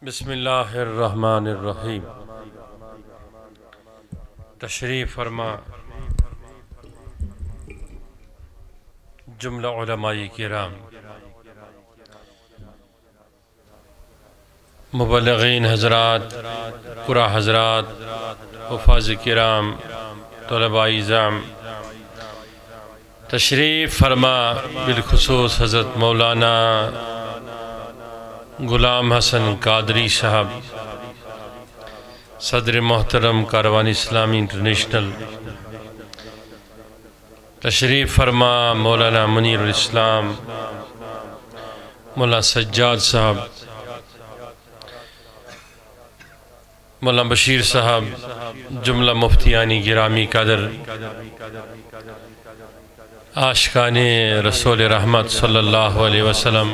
بسم اللہ الرحمن الرحیم۔ تشریف فرما جملہ علماء کرام، مبلغین حضرات، قرآ حضرات، حفاظ کرام، طلباء اعظام، تشریف فرما بالخصوص حضرت مولانا غلام حسن قادری صاحب، صدر محترم کاروان اسلامی انٹرنیشنل، تشریف فرما مولانا منیر الاسلام، مولانا سجاد صاحب، مولانا بشیر صاحب، جملہ مفتیانی گرامی قدر، عاشقان رسول رحمت صلی اللہ علیہ وسلم،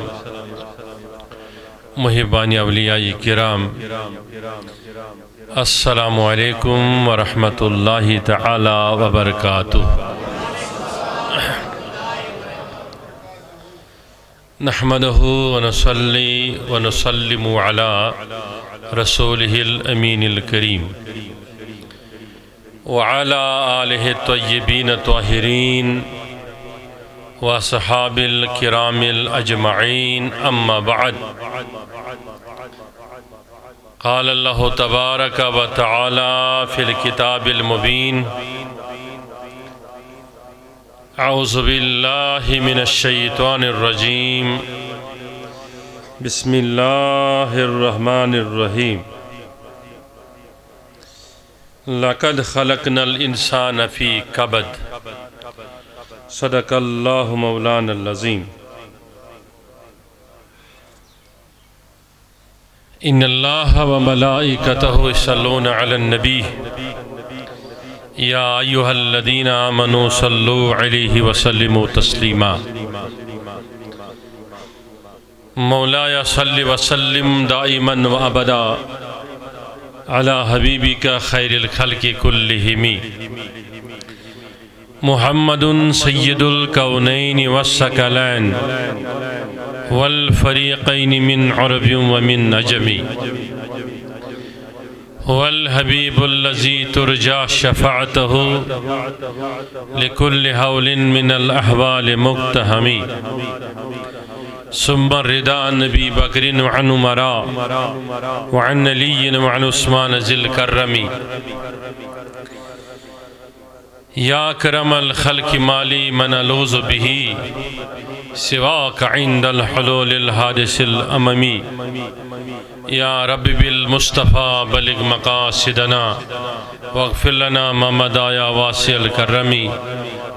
محبان اولیاء کرام، السلام علیکم ورحمۃ اللہ تعالی وبرکاتہ۔ نحمدہ ونصلی ونسلم علی رسولہ الامین الکریم وعلی آلہ الطیبین الطاہرین وصحاب الکرام الاجمعین، اما بعد۔ قال اللہ تبارک و تعالی فی الکتاب المبین، اعوذ باللہ من الشیطان الرجیم، بسم اللہ الرحمن الرحیم۔ لقد خلقنا الانسان فی کبد، صدق اللہ مولانا العظیم۔ ان اللہ و ملائکتہ یصلون علی النبی یا ایہا الذین آمنوا صلوا علیہ وسلموا تسلیما۔ مولایا صلی وسلم دائما و ابدا علی حبیبک خیر الخلق کلہم، محمد سید الکونین والثقلین والفریقین من عرب ومن عجم، والحبیب الذی ترجى شفاعته لكل حول من الاحوال مقتحم، ثم الرضا عن ابی بکر وعن عمر وعن علی وعن عثمان ذی الکرم، یا اکرم الخلق مالی من الوذ به سواک عند الحلول الحادث الاممی، یا رب بالمصطفى بلغ مقاصدنا واغفر لنا ما مضى یا واسع الکرم،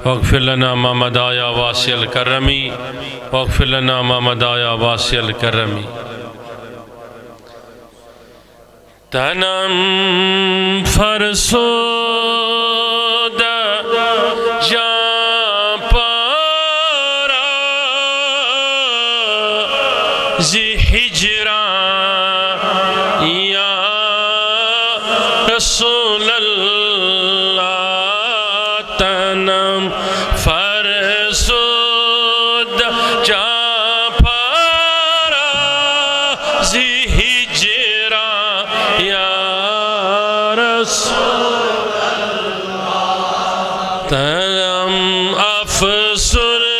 واغفر لنا ما مضى یا واسع الکرم، واغفر لنا ما مضى یا واسع الکرم۔ تنم فرسود زی ہجران یا رسول اللہ، تنم فرسود جا پارا زی ہجران یا رسول اللہ، تنم افسرد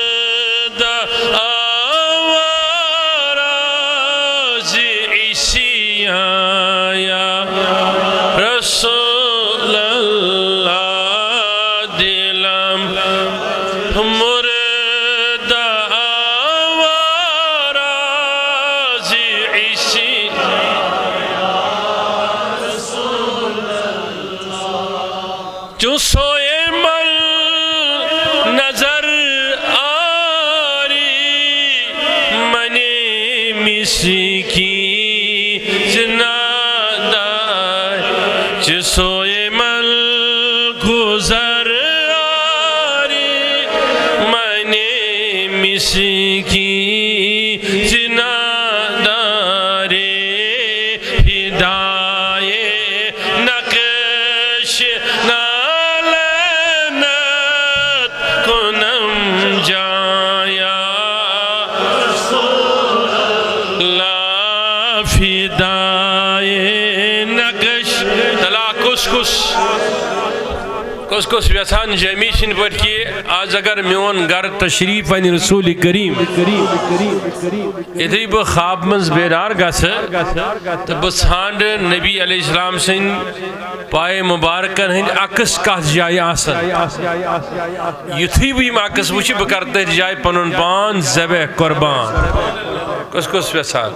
فدائے نقش تلا کس کس ویسان جمی سن پہ کہ آج اگر میون گھر تشریف ان رسول کریم اتھے بہ خواب مز بیدار گھس تو بہ ژھانڈ نبی علیہ السلام سن پائے مبارکن ہند عکس کت جائے آسن یتھے بہ یم عکس وچھ بہ کر تتھ جائے پنن پان ذبح قربان کس کس ویسان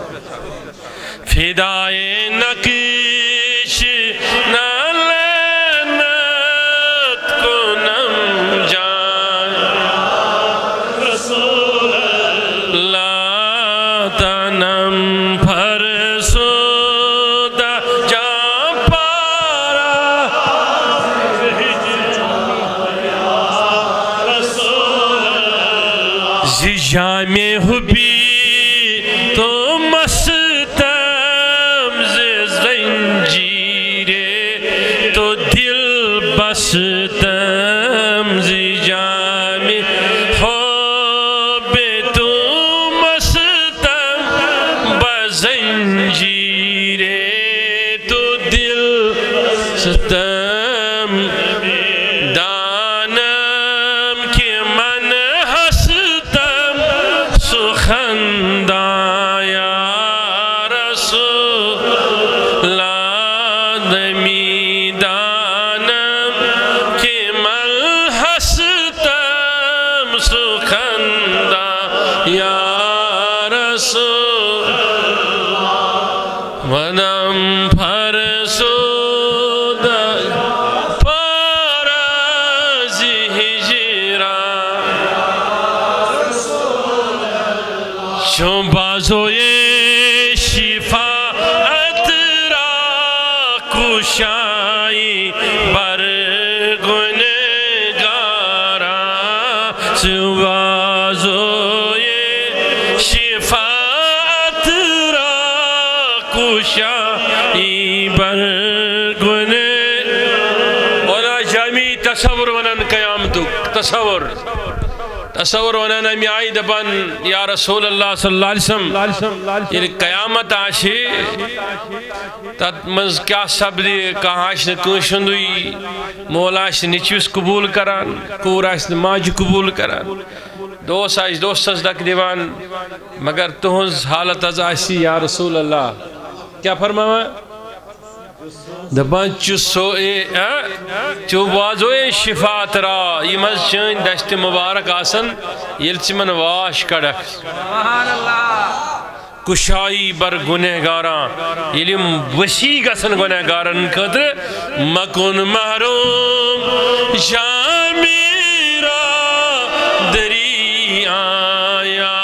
فدائے نقش جامع حبی تو مستم زنجیر تو دل بستم جامع حب تو مستم بزنجیر تو دل ستم دانم کہ من ونم فرسود پارز ہجران چون بازوی شفاعت را کشائی بر گنہگاران چون بازوی شفاعت را کشائی بر گنہگاران مولا جامی تصور ونن قیامتک تصور ونن امی آئی دبن یا رسول اللہ صلی اللہ علیہ وسلم یہ قیامت آشی تت مز کیا سبدی کہاں آشن کنشندوی مولا آشن نچوس قبول کران کور آشن ماج قبول کران دوست آش دوست صدق دیوان مگر تہنز حالت از آشی یا رسول اللہ کیا فرماوا دبان چو بازوئے شفاعت را یہ مز چین دشت مبارک آسن یلچمن واش کڑک کشائی بر گنہگاران یلیم وسیع گسن گنہگاران قدر مکن محروم جامیرا دری آیا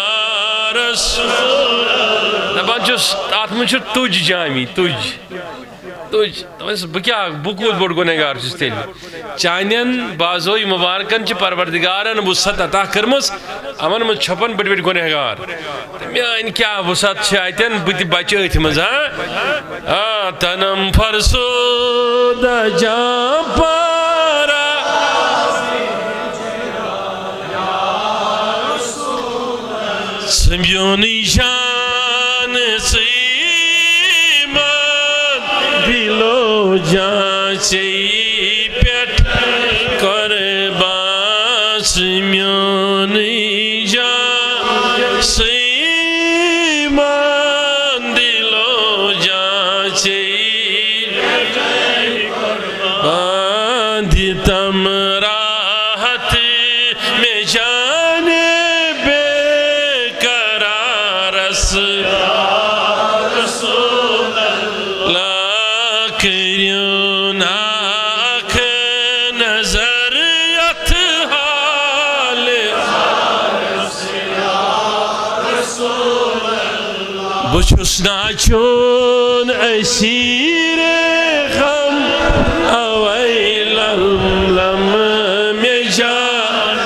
رسول دبان چو آتمن چھو تج جامی تج بکیا بکول بوڑ گنہگار چھس تیل چانین بازوی مبارکن چھ پروردگارن وسعت عطا کرمس امن من چھپن بڑ بڑ گنہگار میان کیا وسعت چھ آیتن بتی بچیت مز تنم فرسود جاں پارا سمیونی شان دلو جان سے پیٹ قربان سمیونی جان سیمان دلو جان سے قربان دیتم راحت میں جان بے قرار کریون آنکھ نظر ات حال بچھس ناچون اسیر غم اویل لم میں جان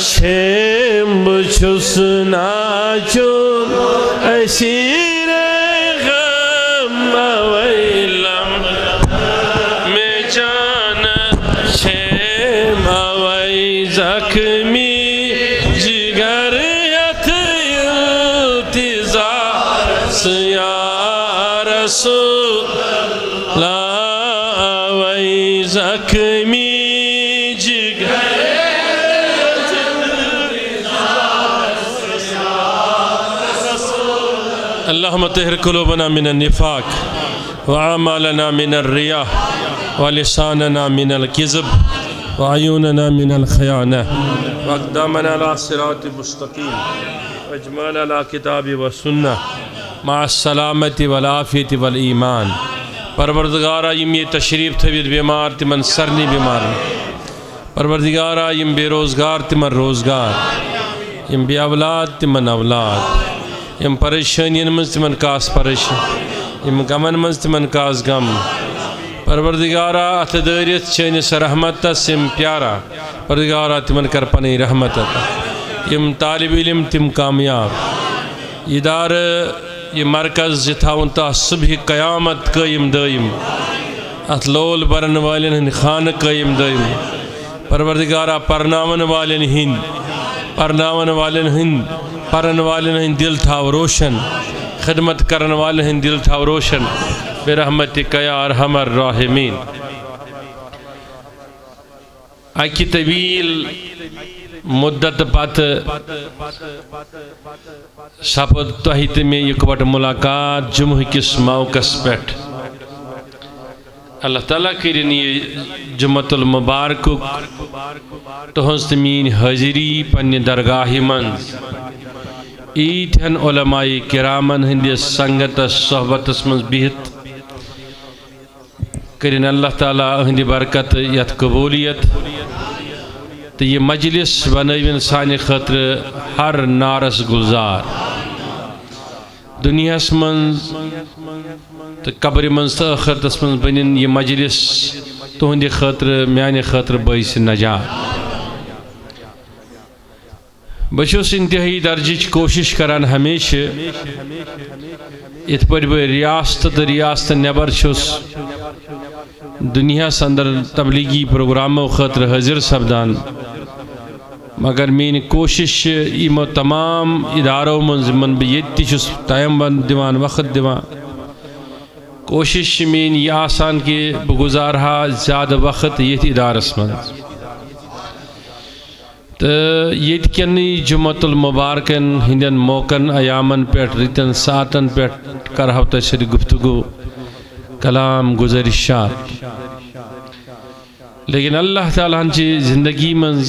شیم بچھس ناچون اسیر غم اویل زخمی جگر یت التزار یا رسول وی زخمی جگر اللهم طهر قلوبنا من النفاق وأعمالنا من الرياء ولساننا من الكذب وعيوننا من الخيانة وأقدامنا على صراط مستقيم واجمعنا على كتاب والسنة مع السلامة والعافية والإيمان پروردگارہ یم یہ تشریف تھوید بیمار تمن سرنی بیمار پروردگارہ یم بے روزگار تمن روزگار یم بے اولاد تمن اولاد یم پریشانین من تمن کاس پریشان یم غمن من تمن کاس غم پروردگارہ اتھ دٲرِتھ چٲنِس رحمتس یم پیارا پروردگارہ تمن کر پنٕنۍ رحمت عطا یم طالب علم تم کامیاب ادارٕ یہ مرکز یہ تھاون تا صبح قیامت قائم دائم ات لول برن والن ہند خان قائم دائم پروردگارہ پرناون والن ہند پرن والن ہند دل تھاو روشن خدمت کرن والن ہند دل تھاو روشن برحمتک یا ارحم الراحمین اکی طویل مدت پت سپد تہی تہ میں اکوٹ ملاقات جمعہ کس موقع پہ اللہ تعالیٰ کرن یہ جمعۃ المبارک تہذ تمین حاضری پنہ درگاہ من ایٹھن علماء کرامن ہندس سنگتس صحبتس من بہت کرن اللہ تعالیٰ ہند برکت یت قبولیت تو یہ مجلس بنوین سانہ خاطر ہر نارس گلزار دنیا من تو قبر من تو آخرتس من بنن یہ مجلس تہند خاطر میانہ خاطر باعث نجات بچوس انتہائی درجچ کوشش کران ہمیشہ ات پہ ریاست نبر چھس دنیا اندر تبلیغی پروگراموں خاطر حاضر سپدان مگر میری کوشش یمو تمام اداروں من بہ ٹائم دیوان وقت دیوان کوشش میری یہ آسان کہ بہ گزارہا زیادہ وقت یہ ادارس من تو یہ کن جمعۃ المبارکن ہندین موقعن ایامن پہ رتن ساعتن پہ کرہو تہ سۭتۍ گفتگو کلام گزارشات لیکن اللہ تعالیٰ ہنچہ زندگی من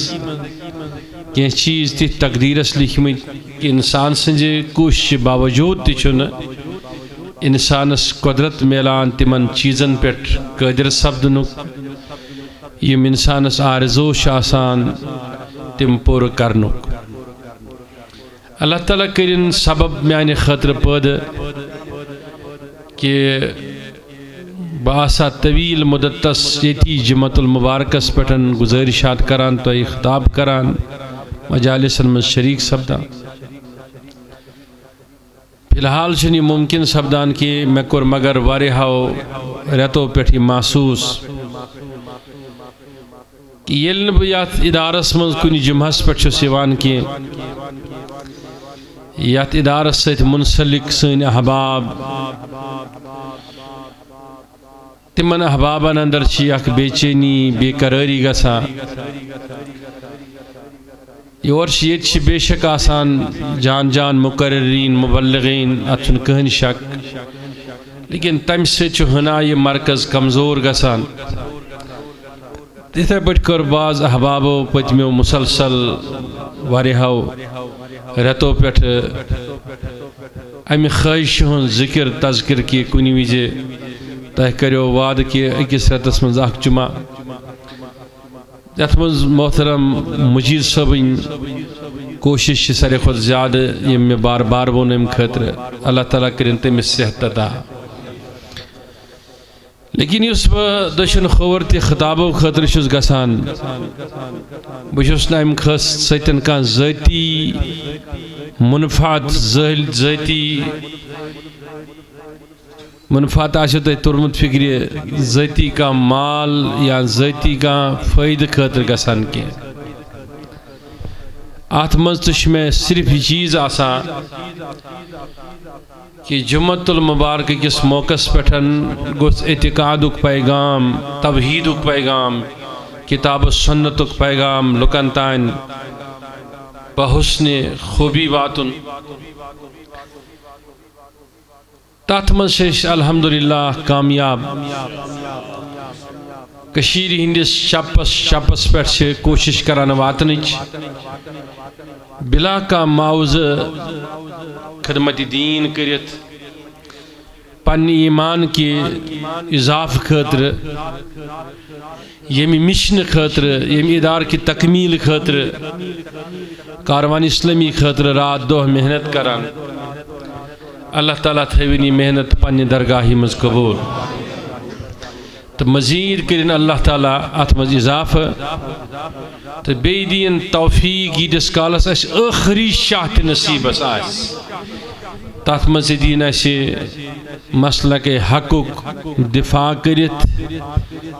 کی چیز تھی تقدیرس لکھمت کہ انسان سنجے کوشش باوجود تہ انسانس قدرت میلان تمن چیزن پہ قادر سپدنک یم انسانس آرزوش آسان تم پور کرنک اللہ تعالیٰ کرن سبب میانہ خاطر پید کہ باسا طویل مدتس یتی جمعۃ المبارکس پہ گزارشات کران تو خطاب کران مجالسن من شریک سپدان فی الحال چھ ممکن سپدان کہ میں کور مگر واریاہو ریتو پہ محسوس کہ یل نہ بہ یت ادارس من کن جمعس پہ یوان کی یت ادارس ست منسلک سن احباب تمن احبابن اندر چھ اخ بے چینی بے قراری گژھان یور یہ بے شک آسان جان جان مقررین مبلغین اتن کہن شک لیکن تم سے ہنا یہ مرکز کمزور گژھان تتھے پٹ کر باز احبابو پتمیو مسلسل واریاہو ریتو پہ امہ خواہش ہن ذکر تذکر کی کنی وز تہ کرو وعدہ کہ اکس ریتس من اخ جمعہ یت من محترم مجید صبن کوشش ساروی کھت زیادہ یم میں بار بار وون ام خاطر اللہ تعالیٰ کرن تمس صحت عطا لیکن اس دشن خور تہ خطابو خاطر چھس گژھان بہ چھس نہ ام سۭتۍ کانٛہہ ذٲتی منفعت ذٲتی منفعت آسو تہ تورمت فکر ذاتی کا مال یا ذاتی کا فائدہ خاطر گژھان کی ات مز تو میں صرف یہ چیز آسان کہ جمعۃ المبارک کس موقع پٹھن گوس اعتقادک پیغام، توحیدک پیغام، کتاب و سنتک پیغام لکن تائن بحسن خوبی واتن. تات من سے الحمدللہ کامیاب کشیر ہندس شپس پہ سے کوشش کران واتنچ بلا کا معاوض خدمت دین کرت پنی ایمان کی اضاف خاطر یمی مشن خاطر یمی ادار کی تکمیل خاطر کاروان اسلامی خاطر رات دو محنت کران. اللہ تعالیٰ تھوینی محنت پنی درگاہی مز قبول تو مزید کرن اللہ تعالیٰ ات مز اضافہ تو بیدین توفیق یدس کالس اس آخری شاہ نصیب آس تات مز دین اس مسلک حقوق دفاع کرت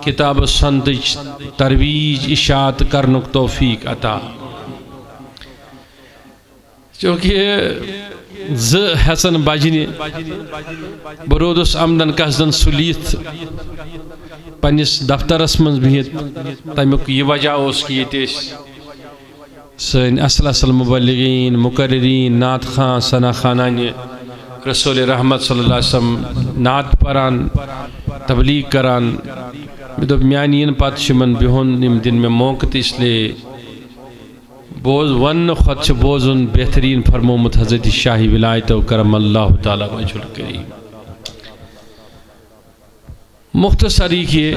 کتاب سنتچ ترویج اشاعت کرنک توفیق عطا. چونکہ حسن بجنی برودس آمدن قصدن سلیت پنس دفترس من بہت تمیک یہ وجہ اس کہ یہ سن اصل مبلغین مقررین نعت خان ثنا خانان رسول رحمت صلی اللہ علیہ وسلم نعت پران تبلیغ کران میں دب میانین پات شمن بہن نم دن میں موقع اس لیے بوز ون خود بوزن بہترین فرمومت حضرت شاہی ولایت و کرم اللہ تعالیٰ وجہ الکریم. مختصری کی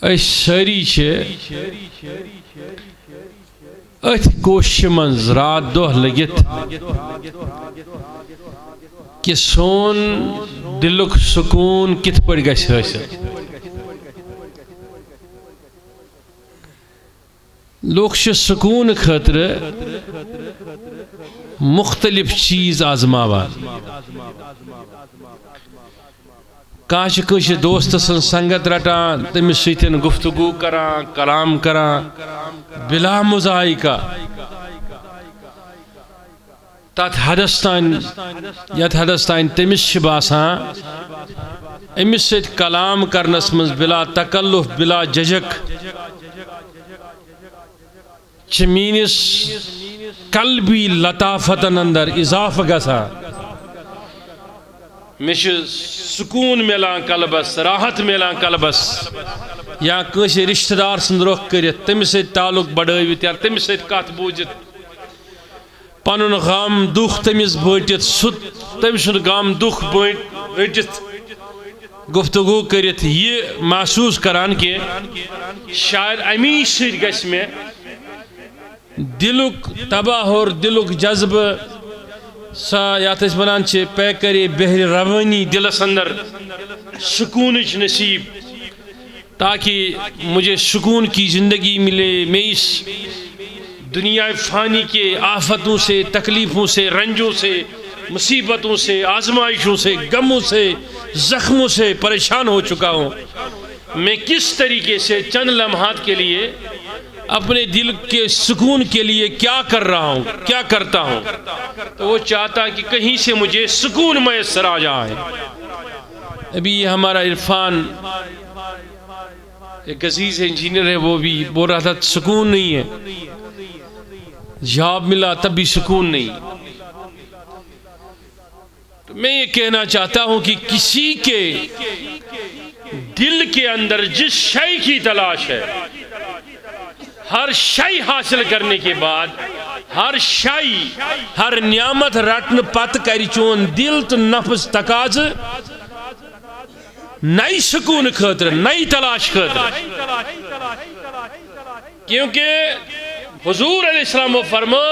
اس ساری ات کوشش من رات دو لگت کہ سون دلک سکون کت پڑ گژھِ حاصل. لوگ سکون خاطر مختلف چیز آزماوان. کانچ کش دوست سن سنگت رٹان تمس سیتن گفتگو کران کلام کران بلا مذائقہ تات حدستان یت حدستان تمس باسان امس سیت کلام کرنس مز بلا تکلف بلا ججک چمینس قلبی لطافتن اندر اضافہ گسا مش سکون ملان قلبس راحت ملان قلبس یا کنس رشتہ دار سن رخ کرت تمس سیت تعلق بڑھوت یا تمس سیت کت بوجت پنن غم دکھ تمس بٹت تم سن غم دکھ بٹت گفتگو کرت یہ محسوس کران کہ شاید امی سیت گژھِ میں دلک تباہ اور دلک جذب سا یات اس بنان چھے پے کرے بہر روانی دلس اندر سکونچ نصیب تاکہ مجھے سکون کی زندگی ملے. میں اس دنیا فانی کے آفتوں سے تکلیفوں سے رنجوں سے مصیبتوں سے آزمائشوں سے غموں سے زخموں سے پریشان ہو چکا ہوں. میں کس طریقے سے چند لمحات کے لیے اپنے دل کے سکون کے لیے کیا کر رہا ہوں کیا کرتا ہوں. تو وہ چاہتا کہ کہیں سے مجھے سکون میسر آ جائے. ابھی ہمارا عرفان ایک عزیز انجینئر ہے وہ بھی بول رہا تھا سکون نہیں ہے. جاب ملا تب بھی سکون نہیں. تو میں یہ کہنا چاہتا ہوں کہ کسی کے دل کے اندر جس شے کی تلاش ہے ہر شے حاصل کرنے کے بعد ہر شے ہر نعمت رٹن پت کری چون دل تو نفس تقاض نئی سکون خاطر نئی تلاش خاطر. کیونکہ حضور علیہ السلام فرمو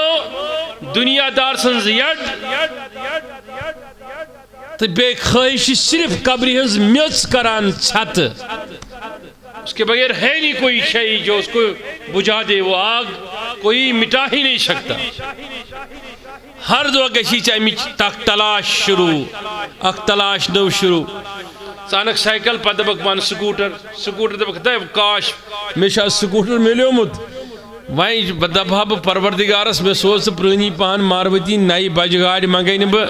دنیا دار سنز یڈ تو بے خواہش صرف قبری ہنز میچ کران چھت اس کے بغیر ہے نہیں کوئی شئی جو اس کو بجھا دے. وہ آگ کوئی مٹا ہی نہیں سکتا. ہر دو گشی چاہیے تک تلاش شروع اک تلاش نو شروع. سانک سائیکل پا دبک مان سکوٹر دبک دے کاش میں شاید سکوٹر ملیو مت وائیں دبا بہ پروردگارس میں سوز پرانی پہن ماروتی نئی بج گاڑی منگے نہ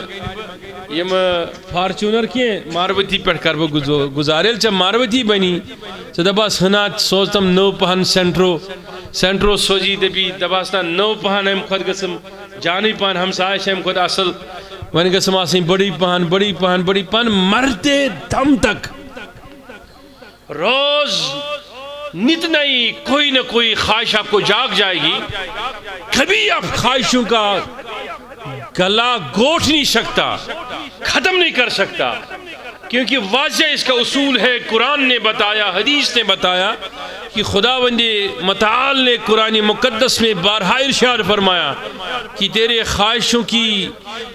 یم فارچونر کی ماروتی پہ کر بہ گزارل چھ ماروتی بنی ژٕ دپاس ہنا سوزتم نو پہن سینٹرو سوزی دپاس نا نو پہن ام کھت گژھم جانی پہن ہمسائے چھ ام کھت اصل ون گژھم آسٕنۍ بڑی پہن مرتے دم تک روز نت نئی کوئی نہ کوئی خواہش آپ کو جاگ جائے گی. کبھی آپ خواہشوں کا گلا گھونٹ نہیں سکتا، ختم نہیں کر سکتا، کیونکہ واضح اس کا اصول ہے. قرآن نے بتایا، حدیث نے بتایا کہ خداوند متعال نے قرآن مقدس میں بارہا ارشاد فرمایا کہ تیرے خواہشوں کی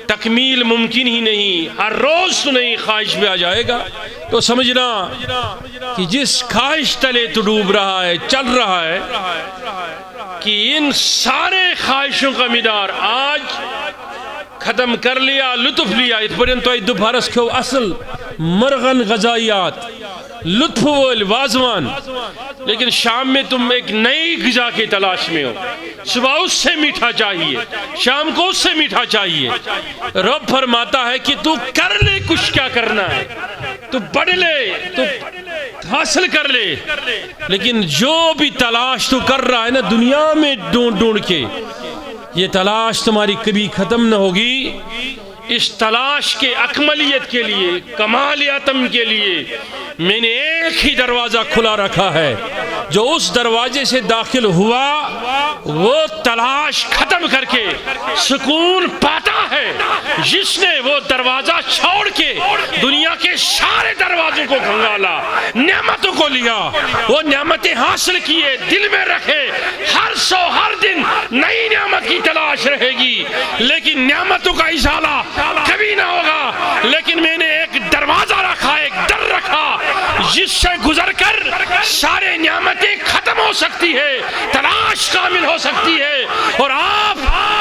تکمیل ممکن ہی نہیں، ہر روز تو نہیں خواہش پہ آ جائے گا. تو سمجھنا کہ جس خواہش تلے تو ڈوب رہا ہے، چل رہا ہے، کہ ان سارے خواہشوں کا مدار آج ختم کر لیا، لطف لیا. اس پرین تو دوپہرس کھو اصل مرغن غذائیات، لطف وول وازوان، لیکن شام میں تم ایک نئی غذا کے تلاش میں ہو. صبح اس سے میٹھا چاہیے، شام کو اس سے میٹھا چاہیے. رب فرماتا ہے کہ تو کر لے کچھ کیا کرنا ہے، تو پڑھ لے، تو حاصل کر لے، لیکن جو بھی تلاش تو کر رہا ہے نا دنیا میں ڈھونڈ کے، یہ تلاش تمہاری کبھی ختم نہ ہوگی. اس تلاش کے اکملیت کے لیے، کمالیاتم کے لیے میں نے ایک ہی دروازہ کھلا رکھا ہے. جو اس دروازے سے داخل ہوا وہ تلاش ختم کر کے سکون پاتا ہے. جس نے وہ دروازہ چھوڑ کے دنیا کے سارے دروازوں کو کھنگالا، نعمتوں کو لیا، وہ نعمتیں حاصل کیے، دل میں رکھے، ہر دن نئی نعمت کی تلاش رہے گی، لیکن نعمتوں کا ازالہ کبھی نہ ہوگا. لیکن میں نے ایک دروازہ رکھا، ایک در رکھا، جس سے گزر کر سارے نعمتیں ختم ہو سکتی ہے، تلاش کامل ہو سکتی ہے، اور آپ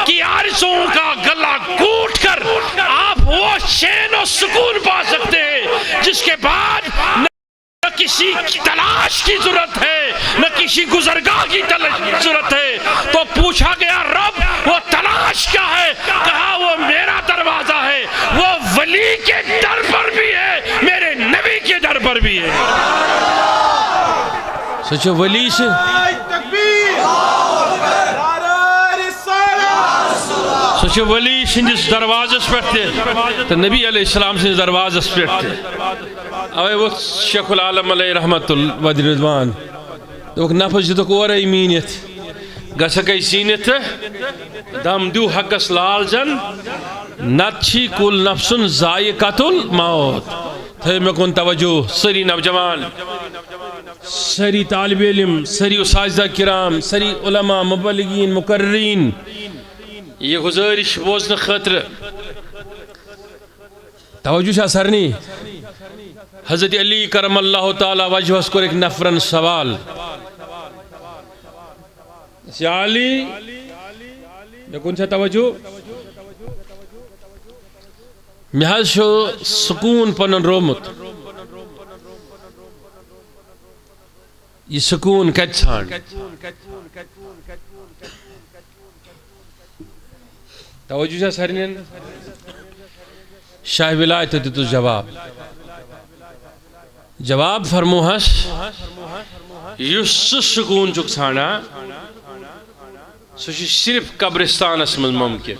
کی آرزوؤں کا گلا گھونٹ کر آپ وہ چین و سکون پا سکتے ہیں جس کے بعد نہ کسی تلاش کی ضرورت ہے، نہ کسی گزرگاہ کی ضرورت ہے. تو پوچھا گیا رب وہ تلاش کیا ہے؟ کہا وہ میرا دروازہ ہے، وہ ولی کے در پر بھی ہے، میرے نبی کے در پر بھی ہے. سچو ولی سے سچو ولی سندس دروازس پہ تو نبی علیہ السلام سندس دروازس پہ اوے وہ شیخ العالم علیہ رحمت الودی رضوان تو نفس جتو کو رہی مینیت گسکے سینت دم دو حقس لال جن نتچی کل نفسن ذائقۃ الموت. تھے میں کن توجہ سری نوجوان، سری طالب علم، سری اساتذہ کرام، سری علماء، مبلغین، مقررین، یہ گزارش بوزن خاطر توجہ شاہ سرنی. حضرت علی کرم اللہ تعالی وجہ اس کو ایک نفرن سوال علی میں کون سا توجہ محض شو سکون پنن رومت، یہ سکون کت چھان توجہ سے سرنین. شاہ ولایت دیتو جواب فرموہس یس سکون چک ژھانڈا سہ صرف قبرستانس من ممکن.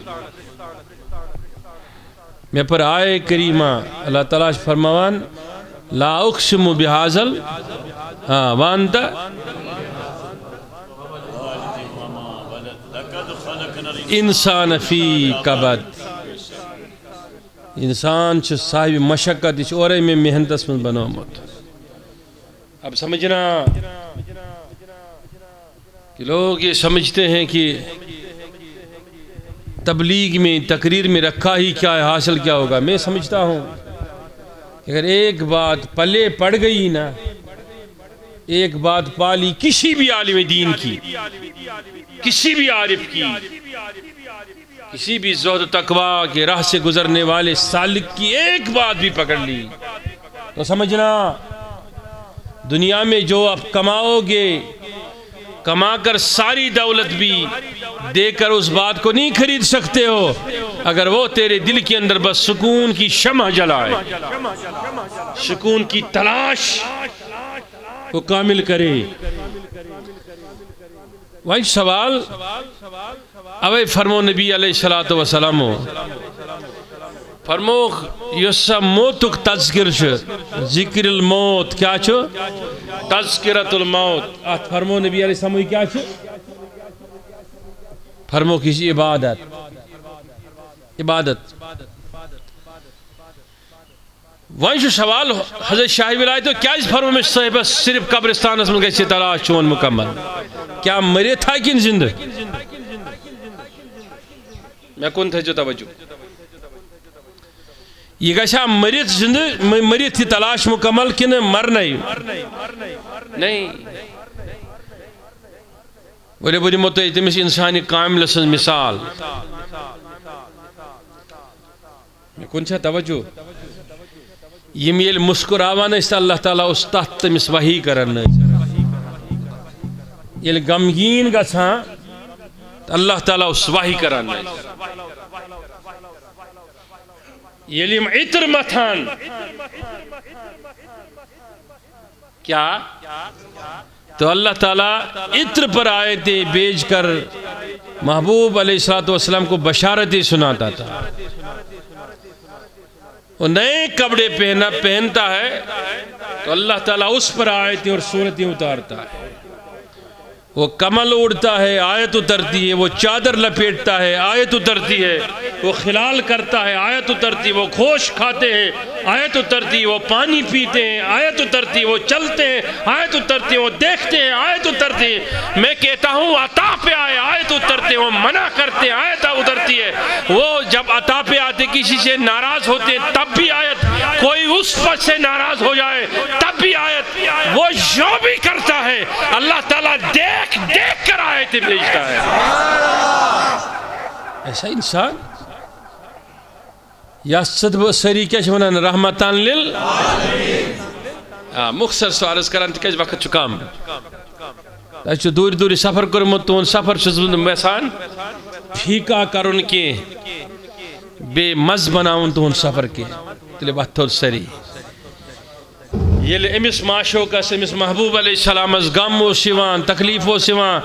میں پر آئے کریمہ اللہ تعالیٰ فرماوان لا اقسم بحاظل وانتا انسان فی کبد. انسان چھ صاحب مشقت اس اور میں محنت من بنامت. اب سمجھنا کہ لوگ یہ سمجھتے ہیں کہ تبلیغ میں تقریر میں رکھا ہی کیا ہے، حاصل کیا ہوگا. میں سمجھتا ہوں کہ اگر ایک بات پلے پڑ گئی نا، ایک بات پالی کسی بھی عالم دین کی، کسی بھی عارف کی، کسی بھی زہد و تقویٰ کے راہ سے گزرنے والے سالک کی ایک بات بھی پکڑ لی تو سمجھنا دنیا میں جو آپ کماؤ گے، کما کر ساری دولت بھی دے کر اس بات کو نہیں خرید سکتے ہو اگر وہ تیرے دل کے اندر بس سکون کی شمع جلائے، سکون کی تلاش کو کامل کرے۔ وہی سوال اوے فرمو نبی علیہ السلام فرمو یسا موتک تذکر ذکر الموت کیا چھو تذکرت الموت ات فرمو نبی علیہ السلام کیا چھو فرمو کسی عبادت وہیں جو سوال حضرت شاہی ولایت تو کیا اس فرمو میں صاحب صرف قبرستان اس میں گئی تلاش چون مکمل کیا مرے تھا کن زندہ میں کون تھا جو توجہ یہ گشا مرت زندہ مرت تھی تلاش مکمل کن مر نہیں بڑے بڑی متعید تمس انسانی کامل سن مثال میں کون چھا توجہ یم یل مسکراوان است اللہ تعالیٰ اس تحت تمس وحی کرن یل غمگین گژھان اللہ تعالیٰ اس وحی کرن یلیم عطر متھان کیا تو اللہ تعالیٰ عطر پر آیتیں بیچ کر محبوب علیہ السلام کو بشارتیں سناتا تھا وہ نئے کپڑے پہنتا ہے تو اللہ تعالیٰ اس پر آیتیں اور سورتیں اتارتا ہے وہ کمل اڑتا ہے آیت اترتی ہے، وہ چادر لپیٹتا ہے آیت اترتی ہے، وہ خلال کرتا ہے آیت اترتی ہے، وہ گوشت کھاتے ہیں آیت اترتی ہے، وہ پانی پیتے ہیں آیت اترتی ہے، وہ چلتے ہیں آیت اترتی ہے، وہ دیکھتے ہیں آیت اترتی ہے۔ میں کہتا ہوں عطا پہ آئے آیت اترتے ہیں، وہ منع کرتے ہیں آیت اترتی ہے، وہ جب عطا پہ آتے کسی سے ناراض ہوتے ہیں تب بھی آیت، کوئی اس پر سے ناراض ہو جائے تب بھی آیت، وہ جو بھی کرتا ہے اللہ تعالیٰ دیکھ کر آیتیں بھیجتا ہے۔ ایسا انسان یا صدب سری کیا چھونا رحمتان للعالمین مختصر سوالس کران تکیج وقت چکام اچھو دوری سفر کرمت تو ان سفر شزبند میسان پھیکا کرن کے بے مز بناون تو ان سفر کے تلی بات تو سری یہ امس معاشو کا امس محبوب علیہ السلام از غم و سیوان تکلیف و سیوان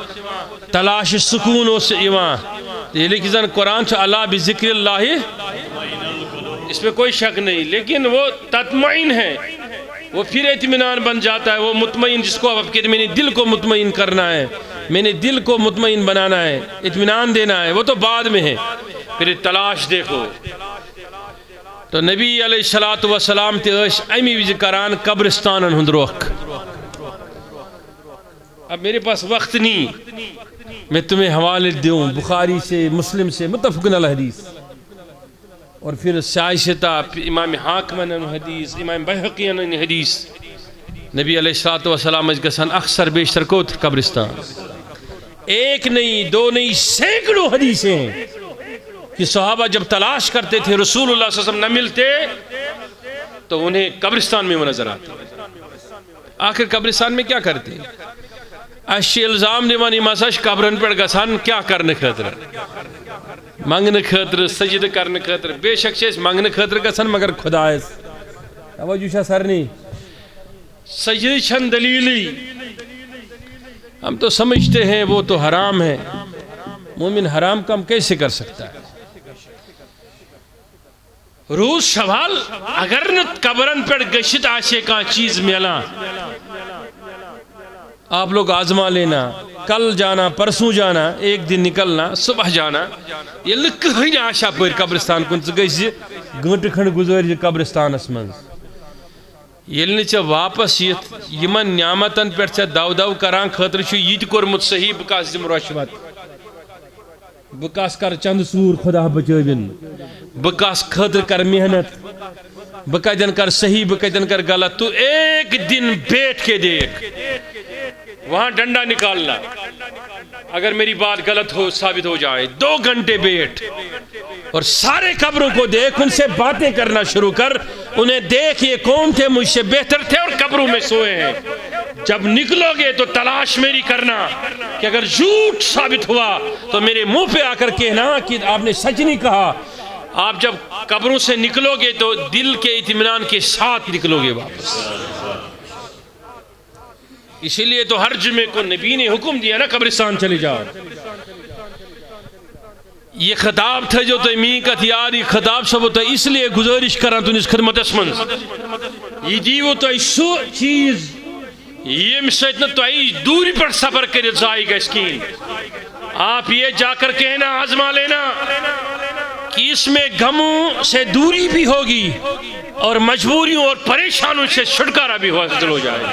تلاش سکون و سیوان یہ لیکن زن قرآن چھو اللہ بذکر اللہ اس میں کوئی شک نہیں، لیکن وہ تطمئن ہے، وہ پھر اطمینان بن جاتا ہے، وہ مطمئن جس کو اب کہتے میں نے دل کو مطمئن کرنا ہے، میں نے دل کو مطمئن بنانا ہے، اطمینان دینا ہے، وہ تو بعد میں ہے۔ پھر تلاش دیکھو تو نبی علیہ السلام تے امی وجہ کران قبرستانن ہند روخ۔ اب میرے پاس وقت نہیں میں تمہیں حوالے دوں بخاری سے مسلم سے متفقن الحدیث اور پھر سائشتہ امام حاکمن حدیث امام بحقین حدیث نبی علیہ السلام گسن اکثر بیشتر کو قبرستان ایک نہیں دو نہیں سینکڑوں حدیثیں ہیں کہ صحابہ جب تلاش کرتے تھے رسول اللہ صلی اللہ علیہ وسلم نہ ملتے تو انہیں قبرستان میں وہ نظر آتے۔ آخر قبرستان میں کیا کرتے اشی الزام دیوانی مساش قبرن پر گسان کیا کرنے خطر منگنے خطر سجد کرنے خطر بے شک چیز منگنے خطر گسان مگر خدا ہے توجہ شاہ سرنی سجد چند دلیلی ہم تو سمجھتے ہیں وہ تو حرام ہے، مومن حرام کم کیسے کر سکتا ہے؟ روز سوال اگر نہ قبرن پر گشت آشے کا چیز ملا آپ لوگ آزما لینا، کل جانا پرسوں جانا ایک دن نکلنا صبح جانا یہ لکھ ہی آشا پر قبرستان کن گئی گھنٹ کھنڈ گزر قبرستان اسمن یل نچ واپس یمن نعمتن پر دو دو کران خاطر یہ کورمت صحیح بکاس دم رشوت بکاس کر چند سور خدا بچوین بکاس خاطر کر محنت بقاعدن کر صحیح بقاعدن کر غلط تو ایک دن بیٹھ کے دیکھ وہاں ڈنڈا نکالنا اگر میری بات غلط ہو ثابت ہو جائے 2 گھنٹے بیٹھ اور سارے قبروں کو دیکھ ان سے باتیں کرنا شروع کر انہیں دیکھ یہ کون تھے مجھ سے بہتر تھے اور قبروں میں سوئے ہیں جب نکلو گے تو تلاش میری کرنا کہ اگر جھوٹ ثابت ہوا تو میرے منہ پہ آ کر کہنا کہ آپ نے سچ نہیں کہا. آپ جب قبروں سے نکلو گے تو دل کے اطمینان کے ساتھ نکلو گے واپس. اسی لیے تو ہر جمعے کو نبی نے حکم دیا نا قبرستان چلے جاؤ. یہ خطاب تھا جو تو امی کا تیار یہ خطاب سب ہوتا ہے اس لیے گزارش کرا تو اس خدمت اسمن یہ دیو تو سو چیز یہ سیدنا تو دوری پر سفر کرے زائی گا اسکین. آپ یہ جا کر کہنا آزما لینا کہ اس میں غموں سے دوری بھی ہوگی اور مجبوریوں اور پریشانوں سے چھٹکارا بھی حاصل ہو جائے گا.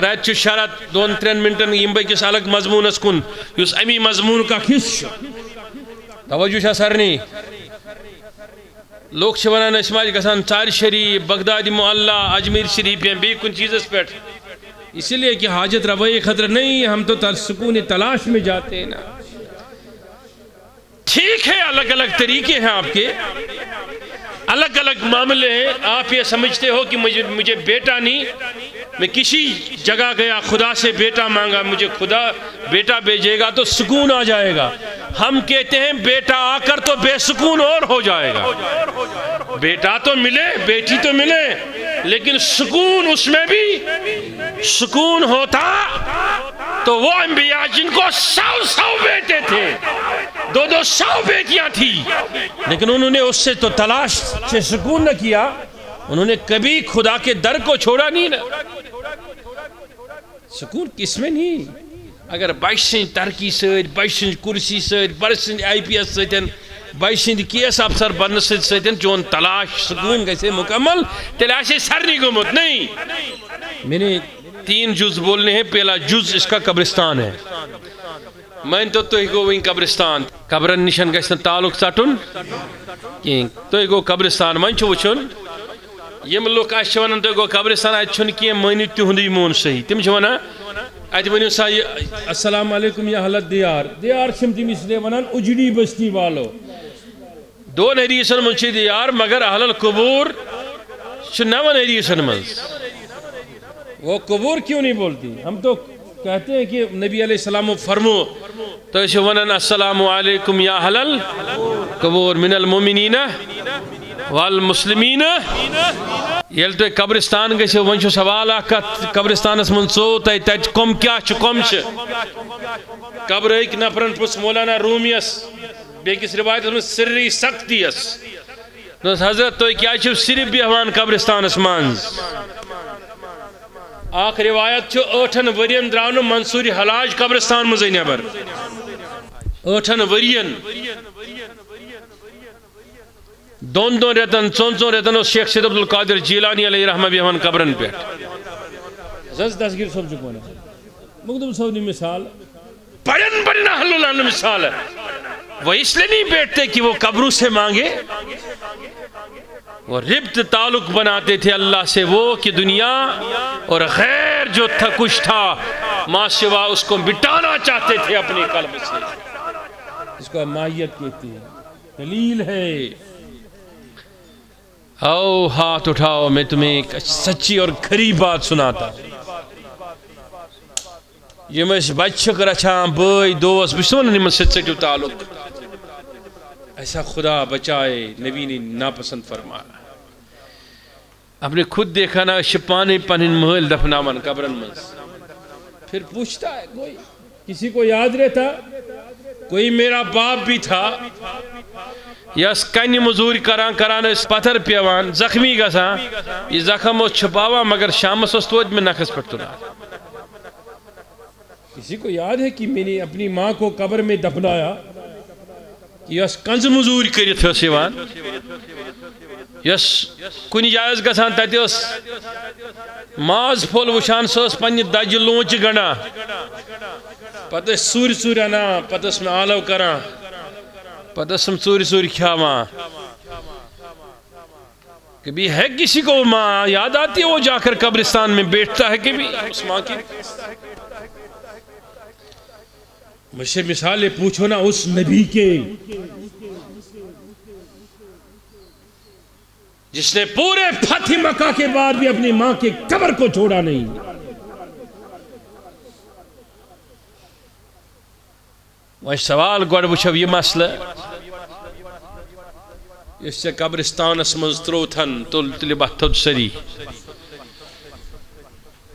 رات چھ شرط 2-3 منٹن یم بکس الگ مضمون اس کن اس امی مضمون کا کس توجہ سرنی لوگ ونان اسماج گسان ژار شریف بغدادی معلّہ اجمیر شریف یا بی کن چیزس پہ اسی لیے کہ حاجت روی خطر نہیں ہم تو سکون تلاش میں جاتے ہیں نا. ٹھیک ہے الگ الگ طریقے ہیں آپ کے الگ الگ معاملے ہیں. آپ یہ سمجھتے ہو کہ مجھے بیٹا نہیں میں کسی جگہ گیا خدا سے بیٹا مانگا مجھے خدا بیٹا بھیجے گا تو سکون آ جائے گا. ہم کہتے ہیں بیٹا آ کر تو بے سکون اور ہو جائے گا. بیٹا تو ملے بیٹی تو ملے لیکن سکون اس میں بھی سکون ہوتا تو وہ انبیاء جن کو 100 بیٹے تھے 200 بیٹیاں تھی لیکن انہوں نے اس سے تو تلاش سے سکون نہ کیا. انہوں نے کبھی خدا کے در کو چھوڑا نہیں نا. سکون کس میں نہیں اگر بچ سند ترقی ست بچ سند کرسی ست بچ سند IPS ستن بچ سند کیس افسر بننے ستن چون تلاش سکون گژھے مکمل تیل آسے سرنی گومت نہیں. میں نے 3 جز بولنے ہیں. پہلا جز اس کا قبرستان ہے. میں تو گو وین قبرستان قبرن نشن گژھِ نہٕ تعلق ژٹُن کینٛہہ. تُہۍ گو قبرستان وۄنۍ چھُ وٕچھُن یم لوگ اچھا ونان تُہۍ گو قبرستان اتہِ چھُنہٕ کینٛہہ مٲنِو تِہُنٛدُے مون صحیح. تِم چھِ ونان اتہِ ؤنِو سا یہِ السلام علیکم یا حلت دیار دیار چھِم تِم اس لیے ونان اجڑی بستی والو. 2 حدیثن منٛز چھِ دیار مگر اہل القبور چھِ 9 حدیثن منٛز. وہ قبور کیوں نہیں بولتی؟ ہم تو کہتے ہیں کہ نبی علیہ السلام فرمو تو اسے ونن السلام علیکم یا اہل القبور من المؤمنین والمسلمین. یل تو قبرستان گژھو ون چھُ سوال اکھ قبرستانس من ژو تتہِ کم کیا چھُ کم چھِ قبر ہیٚکہِ نفرن پرٛژھ مولانا رومیس بیٚکِس روایتس منٛز سری سختی یس حضرت تُہۍ کیٛازِ چھِو صرف بیہوان قبرستانس منٛز. اکھ روایت چھُ 8 ؤرین درٛاو نہٕ منصور حلاج قبرستان منٛزٕے نٮ۪بر 8 ؤرین 2 رٮ۪تن 4 رٮ۪تن اوس شیخ سید عبدالقادر جیلانی علیہ رحمہ بیہوان قبرن پٮ۪ٹھ. دستگیر صاحب چھُکھ ونان مخدوم صاحب نے مثال بڑے اہل اللہ نے مثال ہے. وہ اس لیے نہیں بیٹھتے کہ وہ قبروں سے مانگے وہ ربط تعلق بناتے تھے اللہ سے وہ کہ دنیا اور غیر جو تھا کچھ تھا ماں سوا اس کو مٹانا چاہتے تھے اپنے قلب سے. اس کو ماہیت کہتے ہیں دلیل ہے. آؤ ہاتھ اٹھاؤ میں تمہیں ایک سچی اور کھری بات سناتا ہوں. یہ میں بچک رچھان بھائی دوست بسون نمن سے ژٹو تعلق ایسا خدا بچائے نبی نے ناپسند فرمایا. ہم نے خود دیکھا نا شپانے پنن محل دفناون قبرن منز. پھر پوچھتا ہے کوئی کسی کو یاد رہتا کوئی میرا باپ بھی تھا یس کنی مزوری کران اس پتھر پیوان زخمی گسان یہ زخم اس چھپاوا مگر شامس اس توج میں نخس پر تلا. کسی کو یاد ہے کہ میں نے اپنی ماں کو قبر میں دفنایا یس کنز مزوری کرت ہس یوان یس کنی جائز گسان تتہ اس ماز پھول وچھان سس پنہ دج لونچ گنڈا پتہ سور سور انا پتہ میں آلو کران پتہ سور سور کھاواں. کبھی ہے کسی کو ماں یاد آتی ہے وہ جا کر قبرستان میں بیٹھتا ہے کبھی اس ماں کی. مجھ سے مثالیں پوچھو نا اس نبی کے جس نے پورے فتح مکہ کے بعد بھی اپنی ماں کے قبر کو چھوڑا نہیں. وہ سوال گوڑ وچھو یہ مسئلہ اس سے قبرستان اسمز تروتھن تل بہتد سری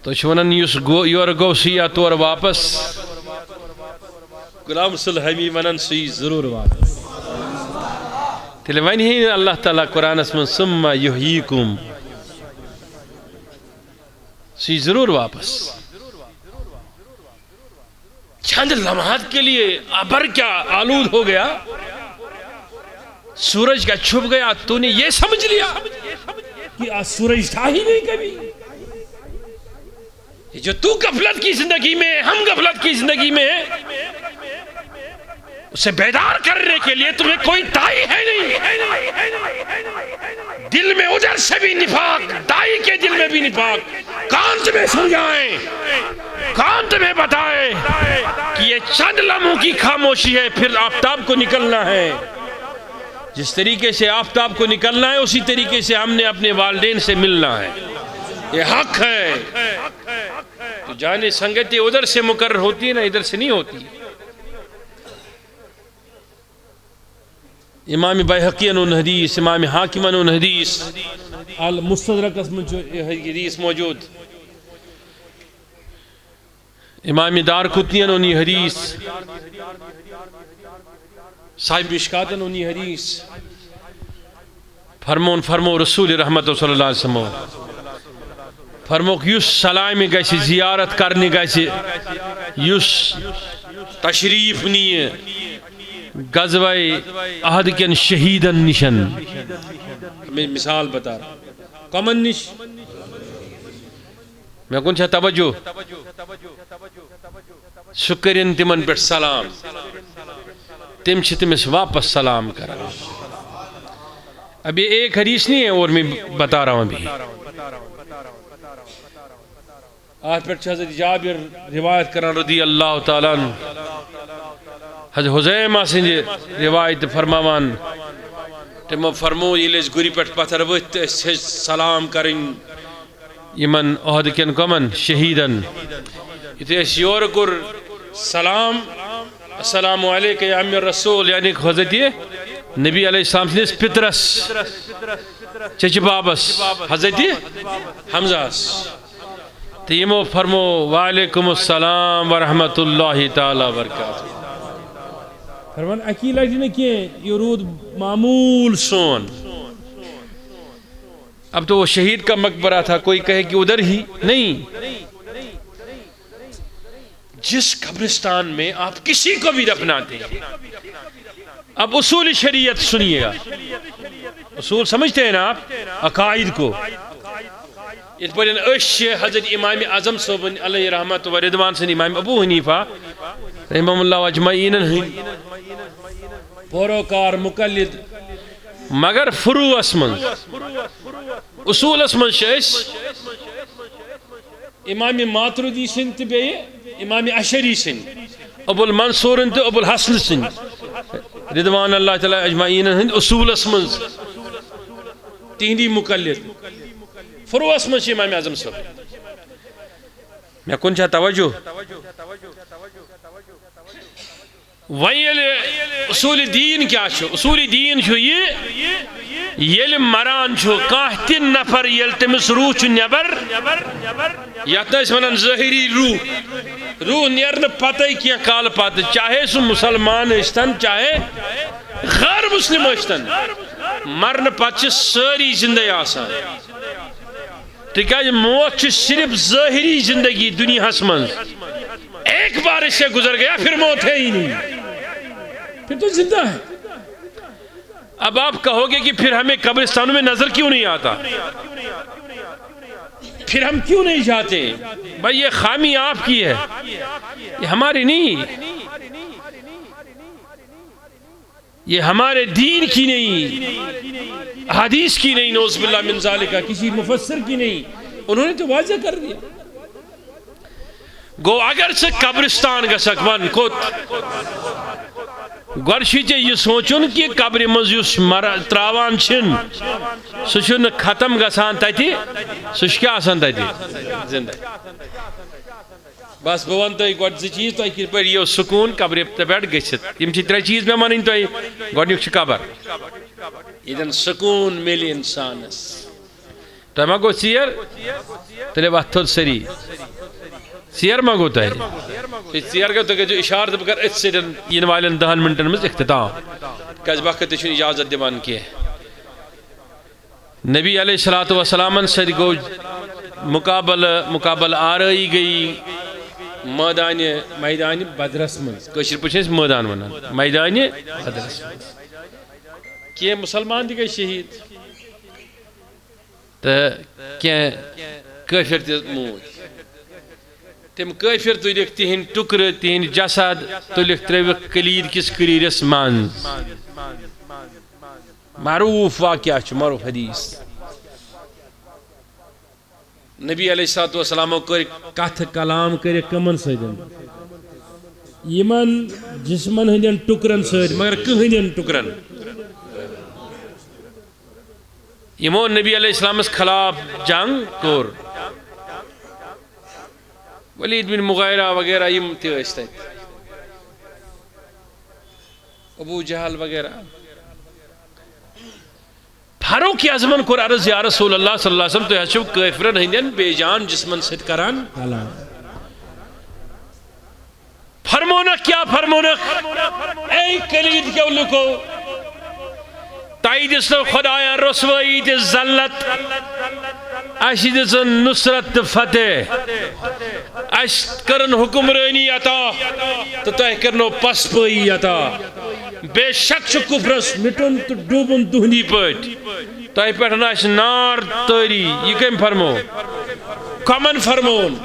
تو چھونن یور گو سیا طور واپس غلام صلی ونن سی ضرور واپس تیلے ونی ہی اللہ تعالیٰ قرآن اسمن ثم یحییکم سی ضرور واپس چند لمحات کے لیے ابر کیا آلود ہو گیا سورج کا چھپ گیا تو نے یہ سمجھ لیا کہ آج سورج تھا ہی نہیں کبھی جو تو غفلت کی زندگی میں ہم غفلت کی زندگی میں اسے بیدار کرنے کے لیے تمہیں کوئی دائی ہے نہیں دل میں ادھر سے بھی نفاق دائی کے دل میں بھی نفاق کون تمہیں سمجھائیں کون تمہیں بتائے کہ یہ چند لمحوں کی خاموشی ہے پھر آفتاب کو نکلنا ہے جس طریقے سے آفتاب کو نکلنا ہے اسی طریقے سے ہم نے اپنے والدین سے ملنا ہے یہ حق ہے تو جانے سنگتیں ادھر سے مقرر ہوتی ہیں نا ادھر سے نہیں ہوتی امام بیہقی انہوں حدیث امام حاکم انہوں حدیث المستدرک اسم حدیث موجود امام دارقطنی انہوں حدیث صاحب مشکات انہوں حدیث فرمو رسول رحمت صلی اللہ علیہ وسلم فرمو یس سلامی گیسی زیارت کرنی گیسی یس تشریف نیے غزوہ احد کن شہیدن نشن میں مثال بتا رہا کمن نش میں کون چھا توجہ شکرین تمن پر سلام تم چھ تمس واپس سلام کرا اب یہ ایک حدیث نہیں ہے اور میں بتا رہا ہوں ابھی آج پر حضرت جابر روایت کرنا رضی اللہ تعالیٰ حضرت حزیمہ سنجھ روایت فرماوان تمو فرمو یہ لیس گوری پٹ پتھر وقت سلام کریں یمن احد کن کمن شہیدن یہ اس یور گر سلام السلام علیکہ یا امیر رسول یعنی حضرت نبی علیہ السلام سنیس پترس چچ بابس حضرت حمزہ تیمو فرمو وعلیکم السلام ورحمت اللہ تعالی وبرکاتہ فرمان اکیلا جنہیں کیے یہ رود معمول سون اب تو وہ شہید کا مقبرہ تھا کوئی کہے کہ ادھر ہی نہیں جس قبرستان میں آپ کسی کو بھی دفناتے ہیں اب اصول شریعت سنیے گا اصول سمجھتے ہیں نا آپ عقائد کو اس پر حضرت امام اعظم صاحب علیہ رحمت و رضوان سے امام ابو حنیفہ رحمہ اللہ اجمعین پوروکار مقلد مگر فروع اسمن اصول اسمن شیش امام ماتردی سنت بے امام اشری سنت ابو المنصور انت ابو الحسن سنت رضوان اللہ تعالی اجمعین اصول اسمن تہندی مقلد فروع اسمن شی امام اعظم صاحب میں کن چاہ توجہ ویل اصول دین کیا چھو اصول دین چھو یہ یل مران چھو کاہتن نفر یل تمس روح چھو نیبر یاتنا اس منن ظاہری روح نیرن پتہ کیا کال پاتھ چاہے سو مسلمان اشتن چاہے غیر مسلم اشتن مرن پتہ ساری زندگی آسان تکیہ موت چھو صرف ظاہری زندگی دنیا حسمن ایک بار اس سے گزر گیا پھر موت ہے ہی نہیں پھر تو زندہ ہے اب آپ کہو گے کہ پھر ہمیں قبرستانوں میں نظر کیوں نہیں آتا پھر ہم کیوں نہیں جاتے بھائی یہ خامی آپ کی ہے یہ ہماری نہیں یہ ہمارے دین کی نہیں حدیث کی نہیں نعوذ باللہ من ذالکہ کسی مفسر کی نہیں انہوں نے تو واضح کر دیا گو اگر سے قبرستان کا سکمان کت گۄڈٕ یہ سوچن کہ قبر مز تراوان چھن سہ چھُنہٕ ختم گژھان تتہِ سہ چھُ کیٛاہ آسان تتہِ زندہ بس بہٕ ونہٕ تۄہہِ گۄڈٕ زٕ چیٖز تۄہہِ کِتھ پٲٹھۍ یِیو سکوٗن قبرِ پٮ۪ٹھ گٔژھِتھ یِم چھِ ترٛےٚ چیٖز مےٚ وَنٕنۍ تۄہہِ گۄڈنیُک چھُ قبر ییٚتٮ۪ن سکوٗن میلہِ اِنسانس تۄہہِ ما گوٚو ژیر تیٚلہِ وَتھ تھوٚد سٲری ژیر ما گوٚو تۄہہِ ژیر گوٚو تُہۍ کٔرۍزیو اِشارٕ تہٕ بہٕ کَرٕ أتھۍ سۭتۍ یِنہٕ والٮ۪ن 10 مِنٹن منٛز اختتام کیٛازِ وقت تہِ چھُنہٕ اِجازت دِوان کینٛہہ نبی علیہ الصلوۃ والسلامن سۭتۍ گوٚو مقابل آرٲیی گٔیی میدانہِ بدرس منٛز کٲشِر پٲٹھۍ چھِ أسۍ مٲدان وَنان میدانہِ بدرس منٛز کینٛہہ مُسلمان تہِ گٔے شہیٖد تہٕ کینٛہہ کٲفِر تہِ موٗدۍ تِم کٲفِر تُلِکھ تِہنٛدۍ ٹُکرٕ تِہنٛدۍ جسد تُلِکھ ترٛٲوِکھ کٔلیٖر کِس کٔلیٖرس منٛز معروٗف واقعہ چھُ معروٗف حدیث نبی علیہ الصلوۃ والسلامو کٔرۍ کتھٕ کلام کٔرِکھ کٕمن سۭتۍ یِمن جسمن ہٕنٛدٮ۪ن ٹُکرن سۭتۍ مگر کٕہٕنٛدٮ۪ن ٹُکرن یِمو نبی علیہ السلامس خلاف جنگ کوٚر ولید بن مغیرہ وغیرہ یِم تہِ ٲسۍ تتہِ ابو جہل وغیرہ فاروق اعظمن کوٚر عرض یا رسول اللہ صلی اللہ علیہ وسلم تُہۍ حظ چھِو کٲفرن ہٕنٛدٮ۪ن بے جان جسمن سۭتۍ کران فرمونکھ کیٛاہ فرمونکھ اے کلید کیو لُکو تۄہہِ دِژنو خۄداین رسوٲیی تہٕ ذلت اَسہِ دِژن نصرت تہٕ فتح اَسہِ کٔرٕن حُکمرٲنی عطا تہٕ تۄہہِ کٔرنو پسپٲیی عطا بے شک چھُ کُفرس مٹُن تہٕ ڈوٗبُن تُہنٛدی پٲٹھۍ تۄہہِ پٮ۪ٹھ آسہِ نار تٲری یہِ کٔمۍ فرمو کمن فرمون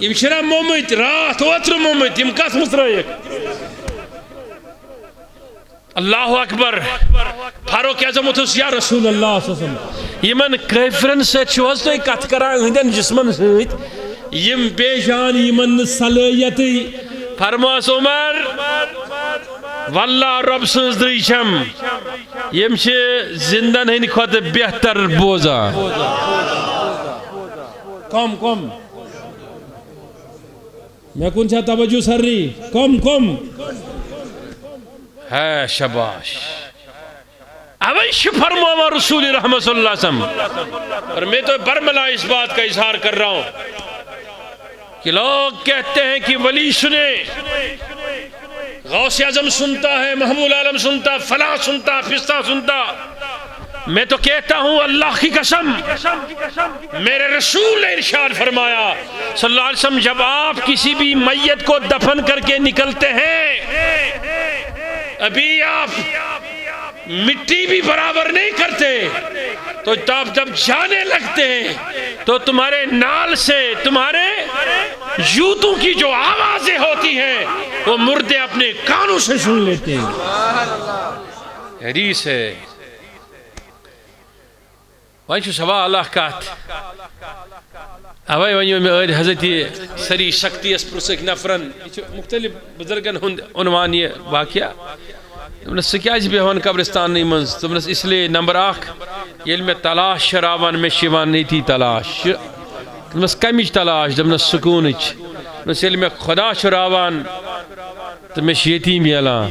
یِم چھِنا موٚمٕتۍ راتھ اوترٕ موٚمٕتۍ یِم کتھ منٛز ترٲیِکھ اللہ اکبر فاروق اعظم اوس یا رسول اللہ صلی اللہ علیہ وسلم یمن کٲفرن سۭتۍ چھِو حظ تُہۍ کتھ کران یِہنٛدٮ۪ن جسمن سۭتۍ یِم بے جان یِمن نہٕ صلٲحیتٕے فرماس عمر واللہ رب سٕنٛز دٕے چھم یِم چھِ زندن ہٕنٛدِ کھۄتہٕ بہتر بوزان کم مےٚ کُن چھا توجہ سرری کم ہے شباش اوے چھُ فرماوان رسول رحمت صلی اللہ علیہ وسلم اور میں تو برملا اس بات کا اظہار کر رہا ہوں کہ لوگ کہتے ہیں کہ ولی سنے غوث اعظم سنتا ہے محمود عالم سنتا فلاں سنتا فستہ سنتا میں تو کہتا ہوں اللہ کی قسم میرے رسول نے ارشاد فرمایا صلی اللہ علیہ وسلم جب آپ کسی بھی میت کو دفن کر کے نکلتے ہیں ابھی آپ مٹی بھی برابر نہیں کرتے تو جب جانے لگتے ہیں تو تمہارے نال سے تمہارے جوتوں کی جو آوازیں ہوتی ہیں وہ مردے اپنے کانوں سے سن لیتے ہیں حدیث ہے وہیں چھو سوا اللہ کہت اوے ونیو میں حضرت سری شکتی اس پرسک نفرن مختلف بزرگن عنوان یہ واقعہ دمنس سکیاج بیوان قبرستان نہیں منز دمنس اس لیے نمبر 1 یل میں تلاش شراوان میں شیوان نہیں تھی تلاش دمنس کمیج تلاش دمنس سکونج دمنس یل میں خدا شراوان دمنس یتیم یلان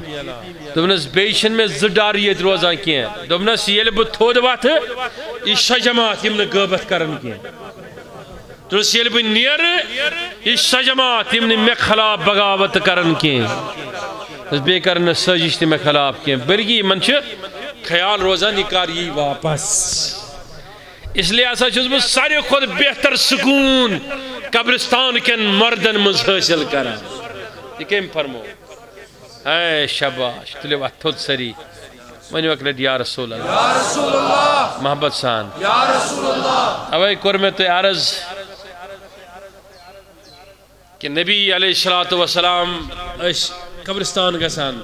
دمنس بیشن میں زداریت روزان کیا دمنس یل بو تھود وات اس شجمات یمن غیبت کرن کیا دمنس یل بو نیر اس شجمات یمن میں خلاف بغاوت کرن کیا بے کرن سازش تھی میں خلاف کیا بلکہ من چھ خیال روزان نکار یہ واپس اس لیے ایسا چھوز بس سارے خود بہتر سکون قبرستان کن مردن مز حاصل کرا یہ کیم فرمو اے شباش تلے وقت تھوڑ سری منی وقت یا رسول اللہ محبت سان یا رسول اللہ اوے کرمے تو عرض کہ نبی علیہ السلام قبرستان گسان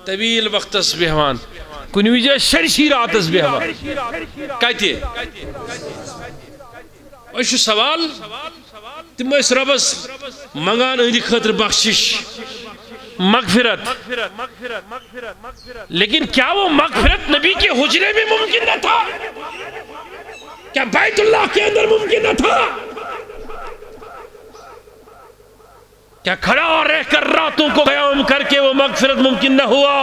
طویل وقت اس بہوان کنی وجہ شرشی رات اس بہوان کہتے اس سوال تم اس ربس منگان ہندی خطر بخشش مغفرت، لیکن کیا وہ مغفرت نبی کے حجرے میں ممکن نہ تھا؟ کیا بیت اللہ کے اندر ممکن نہ تھا؟ کیا کھڑا رہ کر راتوں کو قیام کر کے وہ مغفرت ممکن نہ ہوا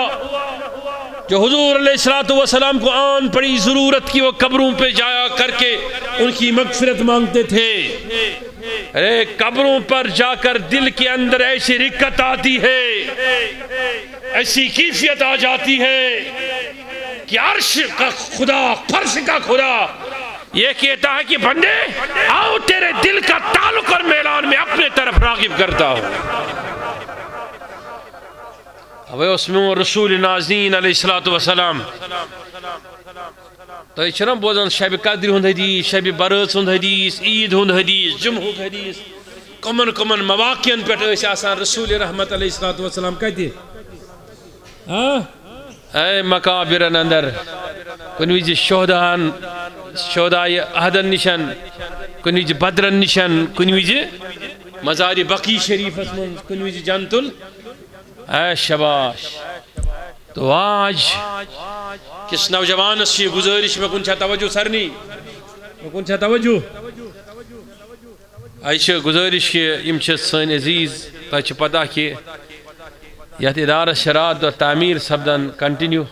جو حضور علیہ السلام کو آن پڑی ضرورت کی وہ قبروں پہ جایا کر کے ان کی مغفرت مانگتے تھے؟ ارے قبروں پر جا کر دل کے اندر ایسی رقت آتی ہے، ایسی کیفیت آ جاتی ہے کہ عرش کا خدا، فرش کا خدا یہ کہتا ہے کہ بندے آؤ تیرے دل کا تعلق اور میلان میں اپنے طرف راغب کرتا ہوں۔ اب اس میں رسول نازین علیہ السلام تو یہ چھنا بوزن شب قدر ہند حدیث، شب برات ہند حدیث، عید ہند حدیث، جمعہ حدیث، کمن کمن مواقعن پہ آسان رسول رحمت علیہ السلام کہتے اے مقابرن اندر کن وز شہدائے احدن نشن، کن وز بدرن نشن، کن وز مزار بقی شریف من، کن وز جنت اے شباش۔ تو آج کس نوجوان سے گزارش میں کن توجہ سرنی میں کن توجہ ایسے گزارش کہ یم سن عزیز تہ پتہ کہ یت ادارہ شرات اور تعمیر سپدن کنٹینیو۔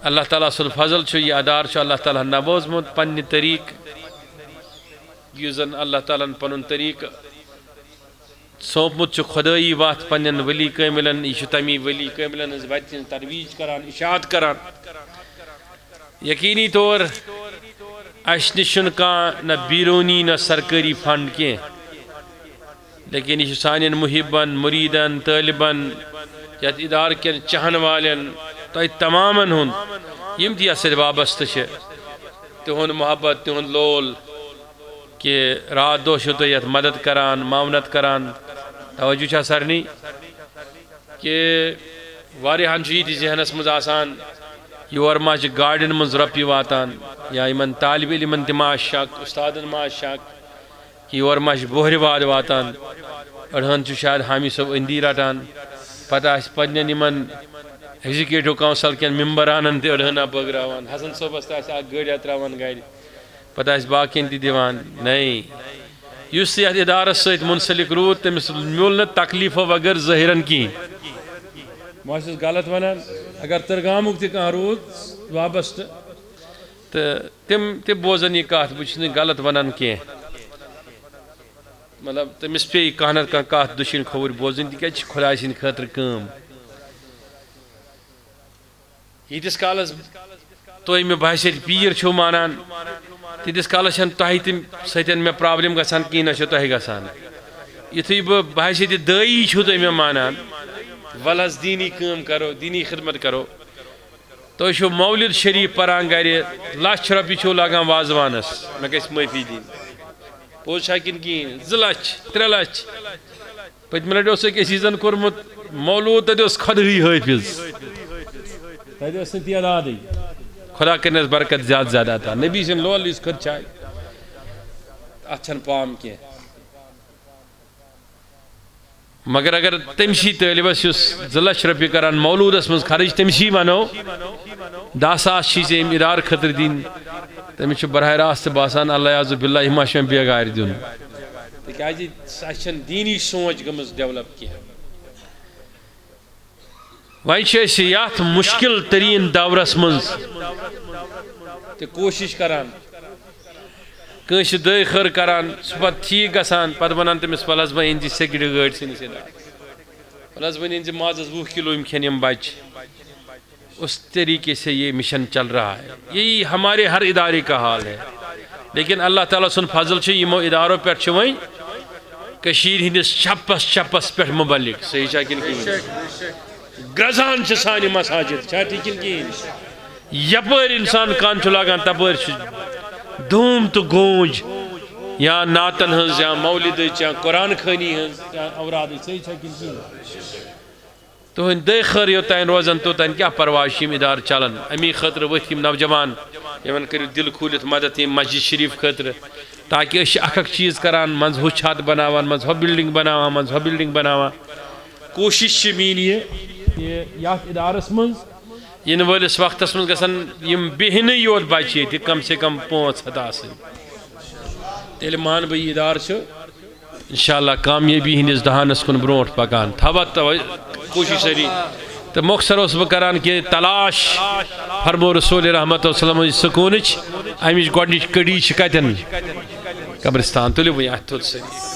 اللہ تعالیٰ سل فضل یہ ادار اللہ تعالیٰ نوازمت پنہ طریق یزن اللہ تعالیٰ پن طریق سونپمت خدائی وات پنن ولی کاملن، یہ تمی ولی کاملن ہز وتہ ترویج کران، اشاعت کران۔ یقینی طور اس نش نہ بیرونی نہ سرکاری فنڈ کی، لیکن یہ سان محبن، مریدن، طالبن، یت ادار کن چاہن والن تہ تمامن ہند یم تہ ست وابستہ تہند محبت، تہند لول کہ رات دہ تہ یت مدد کران، معاونت کران۔ توجہ سرنی کہ واریاہن یہ ذہنس مز آسان یور ما گاڑین من رپی واتان، یا یمن طالب علمن تہ ما شک، استادن ما شک کہ یور ما بوہر واد واتان، اڑہن شاید حامی صاحب اندی رٹان، پتہ آس پنن یمن ایگزیکٹو کونسل کن ممبرانن تہ اڑہنا بٲگراوان، حسن صٲبس تہ آس گٲڑیا تراوان گھرِ، پتہ آس باقین تہ دِوان۔ نہیں، اس یتھ ادارس ست منسلک رود تمس میول نہ تکلیفو بغیر ظاہرن کی۔ بہٕ چھُس غلط ونان، اگر ترگامُک تہ کانٛہہ روٗد وابستہٕ تہٕ تِم تہِ بوزن یہ کتھ، بہٕ چھُس نہٕ غلط ونان کینٛہہ، مطلب تٔمِس پیٚیہِ کانٛہہ نتہٕ کانٛہہ کتھ دٔچھِنۍ کھووٕرۍ بوزٕنۍ، تِکیٛازِ یہِ چھِ خۄداے سٕنٛدِ خٲطرٕ کٲم۔ ییٖتِس کالس تُہۍ مےٚ باسہِ پیٖر چھِو مانان تیٖتِس کالس چھنہٕ تۄہہِ تہِ سۭتۍ مےٚ پرٛابلِم گژھان کِہیٖنۍ، نہ چھو تۄہہِ گژھان۔ یُتھُے بہٕ باسہِ تہِ دٲیی چھِو تُہۍ مےٚ مانان، ول حظ دینی کٲم کرو، دینی خدمت کرو۔ تُہۍ چھِو مولد شریف پران گرِ، لچھ رۄپیہِ چھِو لاگان وازوانس، مےٚ گژھِ معٲفی دِنۍ، پوٚز چھا کِنہٕ کِہیٖنۍ؟ 2 لچھ 3 لچھ۔ پٔتمہِ لٹہِ اوس أکۍ عزیٖزن کوٚرمُت مولوٗد، تتہِ اوس خۄدہٕے حٲفظ، تتہِ ٲس نہٕ تعدادٕے۔ خدا کرنس برکت زیادہ زیادہ عطا، نبی سن لول اس خرچائے ات چھن پام کی۔ مگر اگر تمشی طالبس 2 لچھ رۄپیہِ کران مولودس مز خرچ، تمشی ونو 10 ساس چھ یم ادار خطر دین، تمس چھ براہ راست باسان اللہ عز باللہ ما چھ بیگار دیون، تکیازِ سہ چھن دینی سوچ گمز ڈیولپ کی۔ وۄنۍ چھِ أسۍ یتھ مشکل ترین دورس مز تہِ کوشش کران، کٲنٛسہِ دٲے خٲر کران، سُہ پتہٕ ٹھیٖک گژھان، پتہٕ ونان تٔمِس ول حظ وۄنۍ أنۍ زِ سیٚکرِ گٲڑۍ سٲنِس ادارس، ول حظ وۄنۍ أنۍ زِ مازس 20 کلو یِم کھٮ۪ن یِم بچہِ۔ اس طریقے سے یہ مشن چل رہا ہے، یہی ہمارے ہر ادارے کا حال ہے، لیکن اللہ تعالیٰ سن فضل چھُ یِمو ادارو پٮ۪ٹھ چھِ وۄنۍ کٔشیٖرِ ہٕنٛدِس چپس پٮ۪ٹھ مُبلِک، صحیح چھا کِنہٕ کِہیٖنۍ؟ گرزان چھِ سانہِ مساجد، چھا ٹھیٖک کِنہٕ کِہیٖنۍ؟ یپٲرۍ انسان کان چھُ لاگان تپٲرۍ چھُ دھوٗم تہٕ گوٗنج، یا نعتن ہٕنٛز، یا مولدٕچ، یا قرآن خٲنی ہٕنٛز، یا اورادٕچ، صحیح چھا کِنہٕ کِہیٖنۍ؟ تُہٕنٛدۍ دٲے خٲر یوٚتانۍ روزن توٚتانۍ کیٛاہ پرواے چھِ یِم ادارٕ چلان۔ امی خٲطرٕ ؤتھۍ یِم نوجوان، یِمن کٔرِو دِل کھوٗلِتھ مدد ییٚمہِ مسجد شریف خٲطرٕ، تاکہِ أسۍ چھِ اکھ چیٖز کران، منٛزٕ ہُہ چھت بناوان، منٛزٕ ہۄ بِلڈنگ بناوان، منٛزٕ ہۄ بِلڈنگ بناوان، کوشش مین یہ یات ادارس من ین ولس وقتس من گژھن یم بہن یوت بچہ یہ کم سے کم 500 آسن تیل مان بہ یہ ادار انشاءاللہ کامیابی ہندس دہانس کن بروٹ پکان تھوت کوشش سری تو مختصر اس بہ کران کہ تلاش فرمو رسول رحمت وسلم سکونچ امچ گۄڈنِچ کڑی کتن قبرستان تلو وہ ات تل سری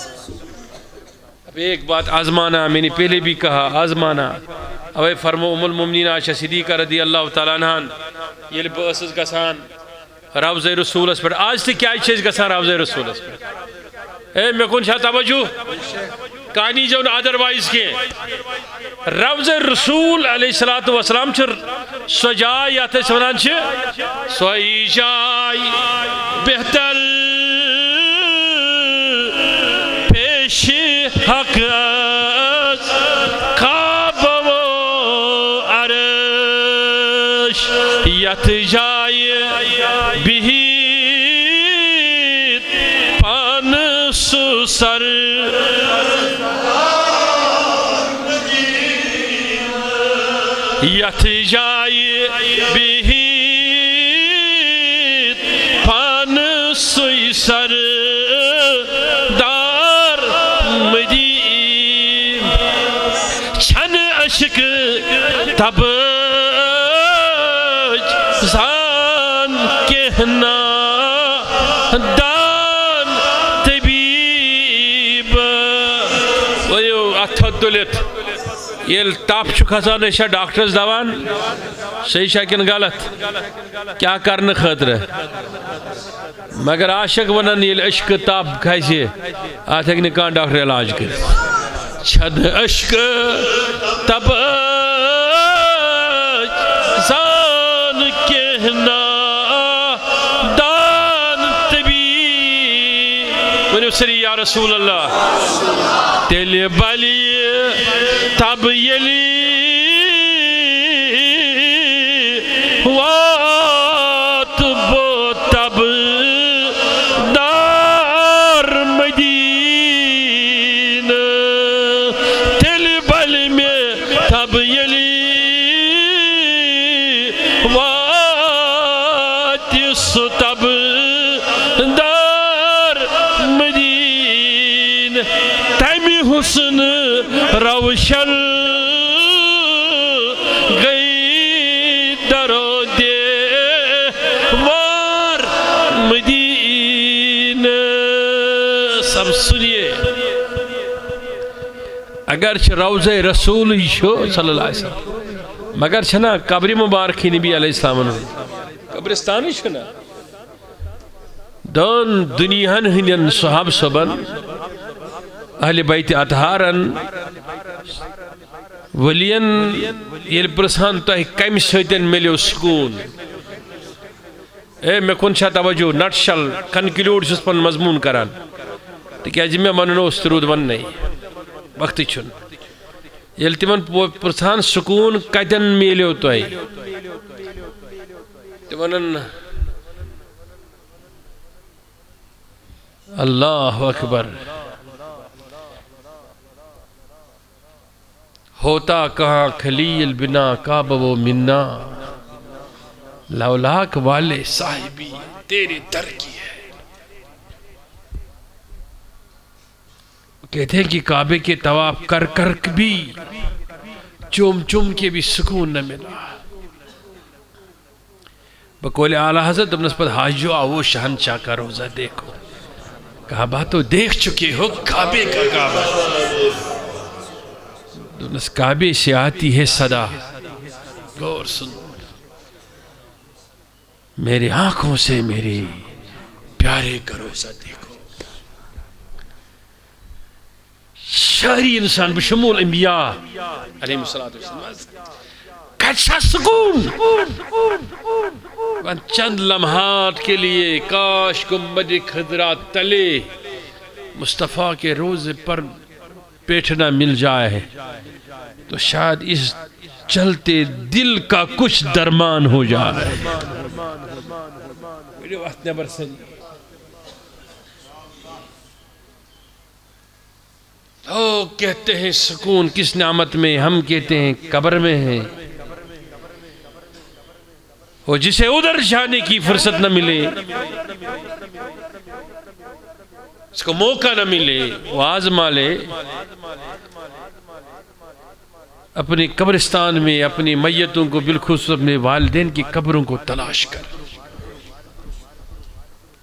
اب ایک بات آزمانا میں نے پہلے بھی کہا آزمانا اوے فرمو ام المؤمنین عائشہ صدیقہ رضی اللہ تعالیٰ عنہ یل بہ ٲسٕس گژھان روضہ رسولس پہ آج تہ کیا گژھان روضہ رسولس پہ اے مے کن چھا توجہ کہانی جو ادروائز کی روضہ رسول علیہ السلام سو جائے یت ونان سوئی جائے بہتر پیش حق خواب و عرش یت جائے بہت پان سر یت جائے بہت پان سر دار مدین چھن عشق تب زان کہنا دان طبیب ویو اتھت دلت یہ تاپ کھسان یہ ڈاکٹرس دوان صحیح کن غلط کیا کرنے خاطر مگر عاشق ونان یہ عشق تاپ کھسی ات ہیکہ کان ڈاکٹر علاج کر چھد عشق تب زان کہنا دان طبیب ونیو سری یا رسول اللہ تیل بلی تب یلی وات بو تب دار مدین تل بل میں تب یلی وات تب دار مدین تمی حسن روشن گئی درو دے وار مدین سب سنیے اگرچہ روضہ رسول ہی شو صلی اللہ علیہ وسلم مگر چھنا قبر مبارکی نبی علیہ السلام قبرستان ہی چھنا دون دنیاہن ہنین صحاب صبن اہل بیت اطہارن ولین یل پرسان تو کم سیتن ملیو سکون اے میں کن چھا توجہ نٹ شل کنکلوڈ چھس پن مضمون کران تکیازِ میں مننو استرود ون نہیں وقت چھن یل تمن پرسان سکون کتن ملیو تو تمن اللہ اکبر ہوتا کہاں خلیل بنا کعبہ و منا لولاک والے صاحبی تیرے در کی ہے کہتے ہیں کہ کعبے کے طواف کر کر بھی چوم چوم کے بھی سکون نہ ملا بقول اعلیٰ حضرت بنسبت حاجو آو شہنشاہ کا روزہ دیکھو کعبہ تو دیکھ چکے ہو کعبے کا کعبہ اس کعبے سے آتی ہے صدا غور سن میرے آنکھوں سے میرے پیارے کا روزہ دیکھو شہری انسان بشمول انبیاء علیہ السلام کچھا سکون چند لمحات کے لیے کاش گنبد خضرا تلے مصطفیٰ کے روزے پر بیٹھنا مل جائے تو شاید اس چلتے دل کا کچھ درمان ہو جائے او کہتے ہیں سکون کس نعمت میں، ہم کہتے ہیں قبر میں ہے. وہ جسے ادھر جانے کی فرصت نہ ملے، اس کو موقع نہ ملے، وہ آزما لے اپنے قبرستان میں اپنی میتوں کو، بالخصوص اپنے والدین کی قبروں کو تلاش کر.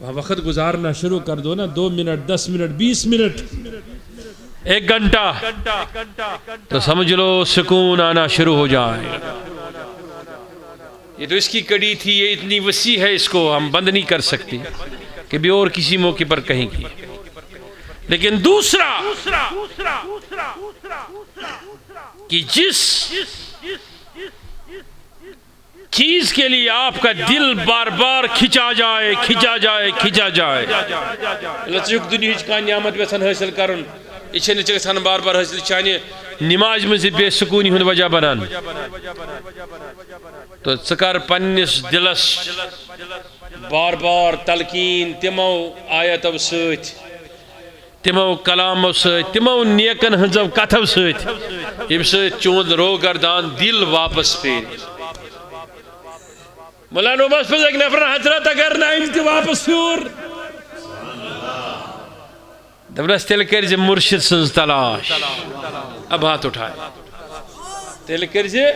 وہاں وقت گزارنا شروع کر دو نا، 2 منٹ 10 منٹ 20 منٹ 1 گھنٹہ، تو سمجھ لو سکون آنا شروع ہو جائے. یہ تو اس کی کڑی تھی، یہ اتنی وسیع ہے، اس کو ہم بند نہیں کر سکتے کہ بھی اور کسی موقع پر کہیں گی. لیکن دوسرا کہ جس چیز کے لیے آپ کا دل بار بار کھچا جائے لچک دنیا کا نعمت ویسن حاصل کرن، یہ چھنے چگسان بار بار حاصل چانے نماز میں سے بے سکونی ہن وجہ بنان. تو سکر پنس دلس بار بار تلقین تمو آیتو سۭتۍ، تمو کلامو سۭتۍ، تمو نیکن ہنزو کتھو سۭتۍ، یم سۭتۍ چون روگردان دل واپس پھیر. مولانا بس پہ ایک نفر حضرت اگر نائن کی واپس پھور دبرس تیل کرزے مرشد سنز تلاش. اب ہاتھ اٹھائے، تیل کرزے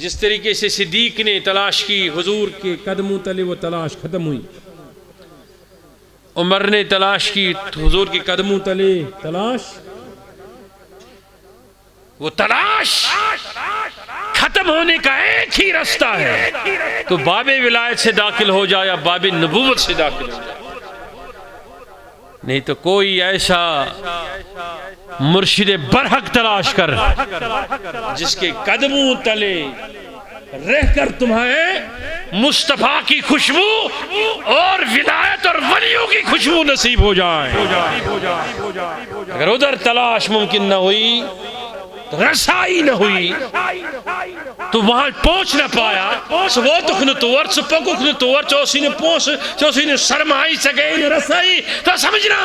جس طریقے سے صدیق نے تلاش کی، حضور کے قدموں تلے وہ تلاش ختم ہوئی. عمر نے تلاش کی، حضور کے قدموں تلے تلاش، وہ تلاش ختم ہونے کا ایک ہی رستہ ہے، تو باب ولایت سے داخل ہو جائے یا باب نبوت سے داخل ہو جائے. نہیں تو کوئی ایسا مرشد برحق تلاش کر جس کے قدموں تلے رہ کر تمہیں مصطفیٰ کی خوشبو اور ولایت اور ولیوں کی خوشبو نصیب ہو جائے. اگر ادھر تلاش ممکن نہ ہوئی، رسائی نہ ہوئی، تو وہاں پہنچ نہ پایا، سو وہ تک نہ توور، سو پکوک نہ توور، چوسی نے پہنچ، چوسی نے سرمائی سگئی نہ رسائی. تو سمجھنا،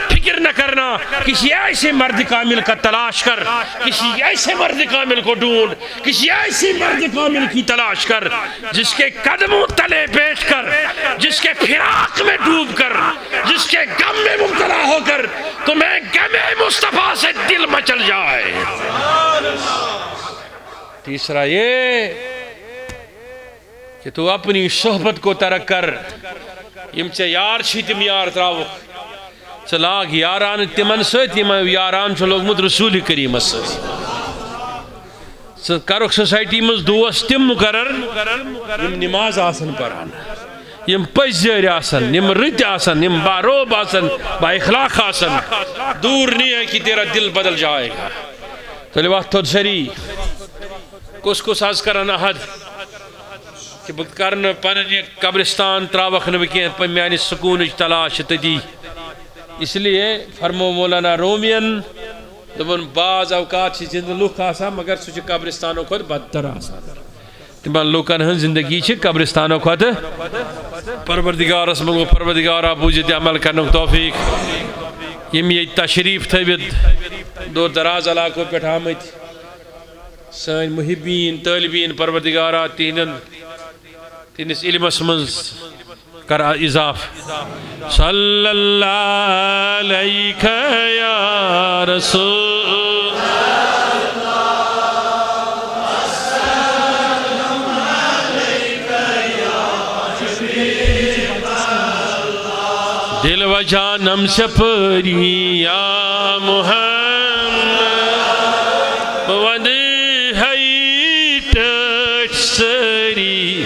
فکر نہ کرنا، کسی ایسے مرد کامل کا تلاش کر، کسی ایسے مرد کامل کو ڈھونڈ، کسی ایسے مرد کامل کی تلاش کر جس کے قدموں تلے بیٹھ کر، جس کے فراق میں ڈوب کر، جس کے غم میں مبتلا ہو کر تمہیں غم مصطفیٰ سے دل مچل جائے. تیسرا یہ کہ تو اپنی صحبت کو ترک کر، یم چے یار چھی تم یار تراو چلاگ یاران تمن سۭتۍ یم یاران چھ لوگمت رسول کریم سۭتۍ. کرک سوسائٹی مز دوست تم مقرر یم نماز آسن پران، یم پزیر آسن، یم رت آسن، یم باروب آسن، با اخلاق آسن. دور نہیں ہے کہ تیرا دل بدل جائے گا. تو لباس تود سری کس آز کرن احد کہ بہ کرن پننہِ قبرستان تراوخ نہ کینٛہہ پہ میانہِ سکونٕچ تلاش تتی. اس لیے فرمو مولانا رومین دپن بعض اوقات چھ زندہ لوک آسان مگر سہ چھ قبرستانو کھت بدتر آسان. تمن لوکن ہن زندگی چھ قبرستانو کھت. پروردگارس منگو پروردگارا بوجھت عمل کرنک توفیق. یم یہ تشریف تھوت دور دراز علاقوں پہ آمت سن محبین طالبین، پروردگارا تہندس علمس مز کر اضاف. صلی اللہ علیہ یا رسول دل و جانم سے پری یا محمد ود ہے ٹچ سری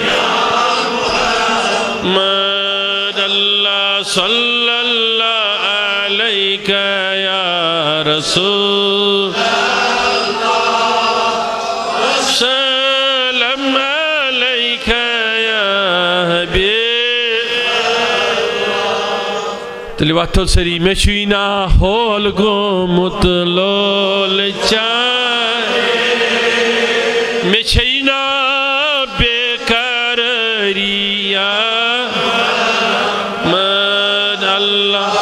مد اللہ صلی اللہ علیہ یا رسول سلام علیہ یا حبیب. تلیواتو سری مشوینا ہول گومت لول چائے مشینا بے قراریا مد اللہ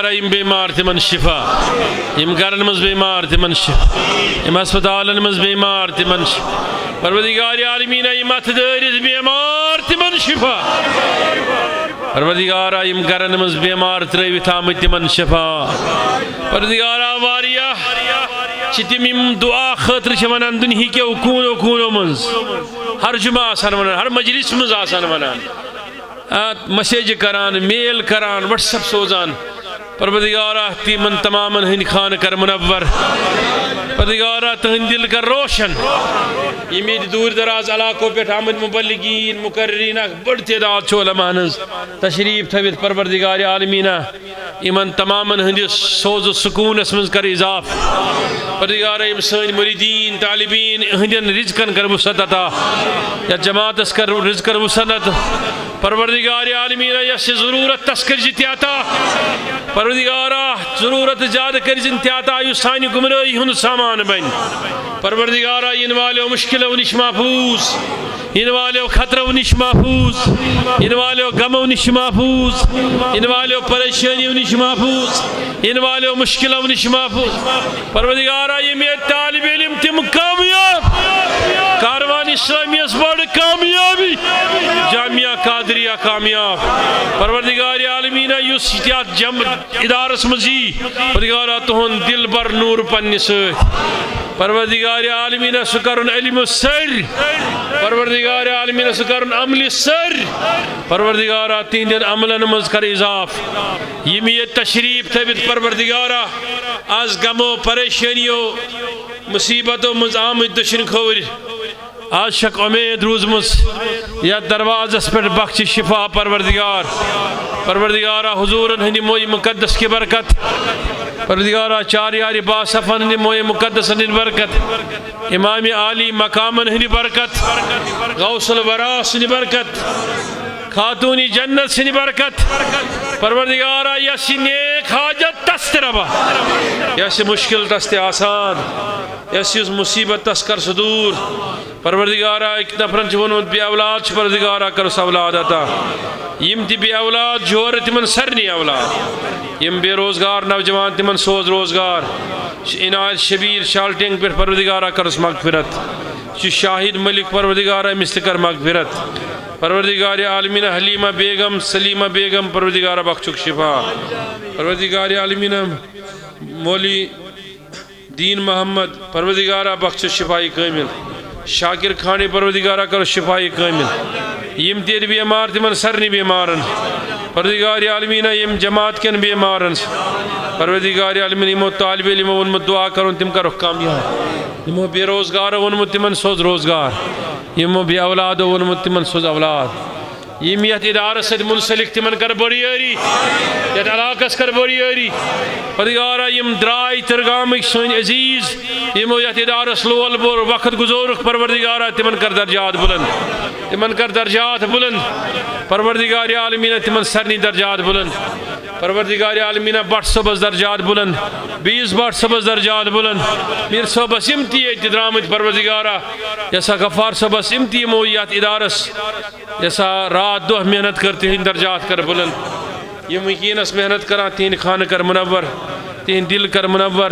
پروردگارہ یم بیمار تمن شفا یم گرن مز بیمار تمن شفا یم ہسپتالن مز بیمار تمن شفا پروردگار عالمین یم اتھ دٲرِتھ بیمار تمن شفا پروردگارہ یم گرن مز بیمار ترٲوِتھ آمٕتۍ تمن شفا پروردگارہ واریاہ چھ تم یم دعا خاطر چھ ونان دنیا کیو کوٗنو کوٗنو منٛز ہر جمعہ آسان ونان ہر مجلس منٛز آسان ونان مسیج کران میل کران واٹس ایپ سوزان پروردگارہ تمن تمامن ہند خان کر منور پروردگارہ تہند دل کر روشن یم ییٚتہِ دور دراز علاقو پٮ۪ٹھ آمٕتۍ مبلغین مقررین اکھ بٔڑ تعداد چھُ علماءن ہٕنٛز تشریف تھٲوِتھ پروردگار عالمیٖنہ یمن تمامن ہندس سوز سکونس منٛز کر اضاف پروردگارہ یم سٲنۍ مریدین طالبین ہندین رزقن کر وسعت عطا یا جماعتس کر رزقن وسعت پروردگار عالمینہ یس ضرورت تس کرزِ تہِ عطا پروردگارہ ضرورت زیادہ کرزن تہِ عطا یُس سانہِ گمرٲہی ہُنٛد سامان بن پروردگارہ ین والیو مشکلو نش محفوظ ین والیو خطرو نش محفوظ ین والیو غمو نش محفوظ ین والیو پریشانیو نش محفوظ ین والیو مشکلو نش محفوظ پروردگارہ یم یہ طالب علم تم کامیاب کاروان اسلامیس بڑ کامیابی جامعہ قادریہ کامیاب پروردگار عالمینہ یس ادارس مزی پروردگارہ تہند دل بر نور پنہ ست پروردگار عالمینہ سہ کرن علم سر پروردگار عالمینہ سہ کرن عمل سر پروردگارہ تہندین عملن مز کر اضاف یم یہ تشریف تھوت پروردگارہ آز غمو پریشانیو مصیبتو مز آمد دشن کھور آج شک امید روزمس یا دروازس پر بخش شفا پروردگارہ حضورن ہندی موئی مقدس کی برکت پروردگارہ چار یاری باصفن ہندی موئی مقدس ہندی برکت امام عالی مقامن ہندی برکت غوث الوراس ہندی برکت خاتونی جنت ہندی برکت پروردگارہ یس نیک حاجت تست ربا یس مشکل تست آسان یس مصیبت تس کر صدور پروردگارہ ایک نفرن چھ بے اولاد پروردگارہ کرس اولاد عطا یم تی بے اولاد جور تمن سرنی اولاد یم بے روزگار نوجوان تمن سوز روزگار عنایت شبیر شالٹنگ پر پروردگارہ کرس مغفرت شاہد ملک پروردگارہ مثل کر مغفرت پروردگار عالمینہ حلیمہ بیگم سلیمہ بیگم پروردگارہ بخشک شفا پروردگار عالمینہ مولی دین محمد پروردگارہ بخش شفائی کامل شاکر خانی پروردگارہ کرو شفائی کامل یم تیر بیمار تمن سرنی بیمارن پروردگار عالمینہ یم جماعت کن بیمارن پروردگار عالمینہ یمو طالب علمو ونمت دعا کرن تم کرو کامیاب یمو بے روزگار ونمت تمن سوز روزگار یمو بے اولاد ونمت تمن سوز اولاد یم یت ادارہ سد منسلک تمن کر بڑی یاری یت علاقس کر بڑی یاری پروردگارہ یم درائی ترگامک سن عزیز یمو یت ادارس لول بور وقت گزورک پروردگارہ تمن کر درجات بلند تمن کر درجات بلند پروردگار عالمینہ تمن سرنی درجات بلند پروردگار عالمینہ بٹ صبس درجات بلند بیس بٹ صبس درجات بلند میر صبس امتی درامت پروردگارہ یسا غفار صبس امتی مویات ادارس یسا رات دہ محنت کرتے ہیں درجات کر بلند یم یقینس محنت کران تین خان کر منور تین دل کر منور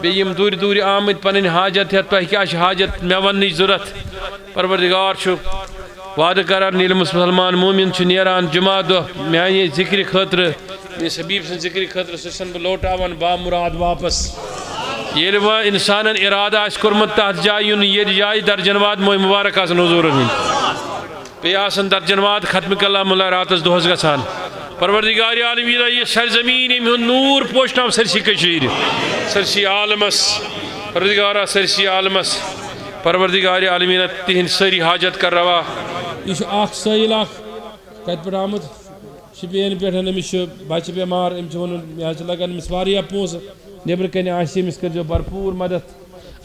بیم دور دور آمد پنن حاجت ہے تو کیا حاجت میں وننچ ضرورت پروردگار چھو وعدہ کران نیل مسلمان مومن چھ نیران جمعہ دہ میانی ذکر خاطر حبیب سن ذکر خاطر سن لوٹاون با مراد واپس یہ وہ انسانن ارادہ اس کرمت تحت جائیون یہ جائی درجنواد موئی مبارک آسن حضورن پی آسن درجنواد ختم کلا ملا راتس دوہز گسان پروردگار عالمینہ یہ سرزمین میں نور پوشنا سرسی کشیر سرسی عالمس پروردگارہ سرسی عالمس پروردگار عالمینہ تہن سری حاجت کر روا یہ آخ سائل آخ کت پر آمد شپین پیٹھ امس بچہ بیمار امس ون لگان امس واریاہ پونسہ نیبر کن آسہ امس کر بھرپور مدد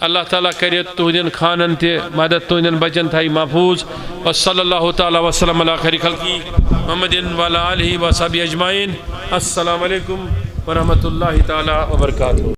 اللہ تعالیٰ کرے تہندین خانن تہ مدد تہندین بچن تھائی محفوظ وصلی اللہ تعالیٰ وسلم علی خیر خلقی محمد وعلی آلہ وصحبہ اجمعین السلام علیکم ورحمۃ اللہ تعالیٰ وبرکاتہ.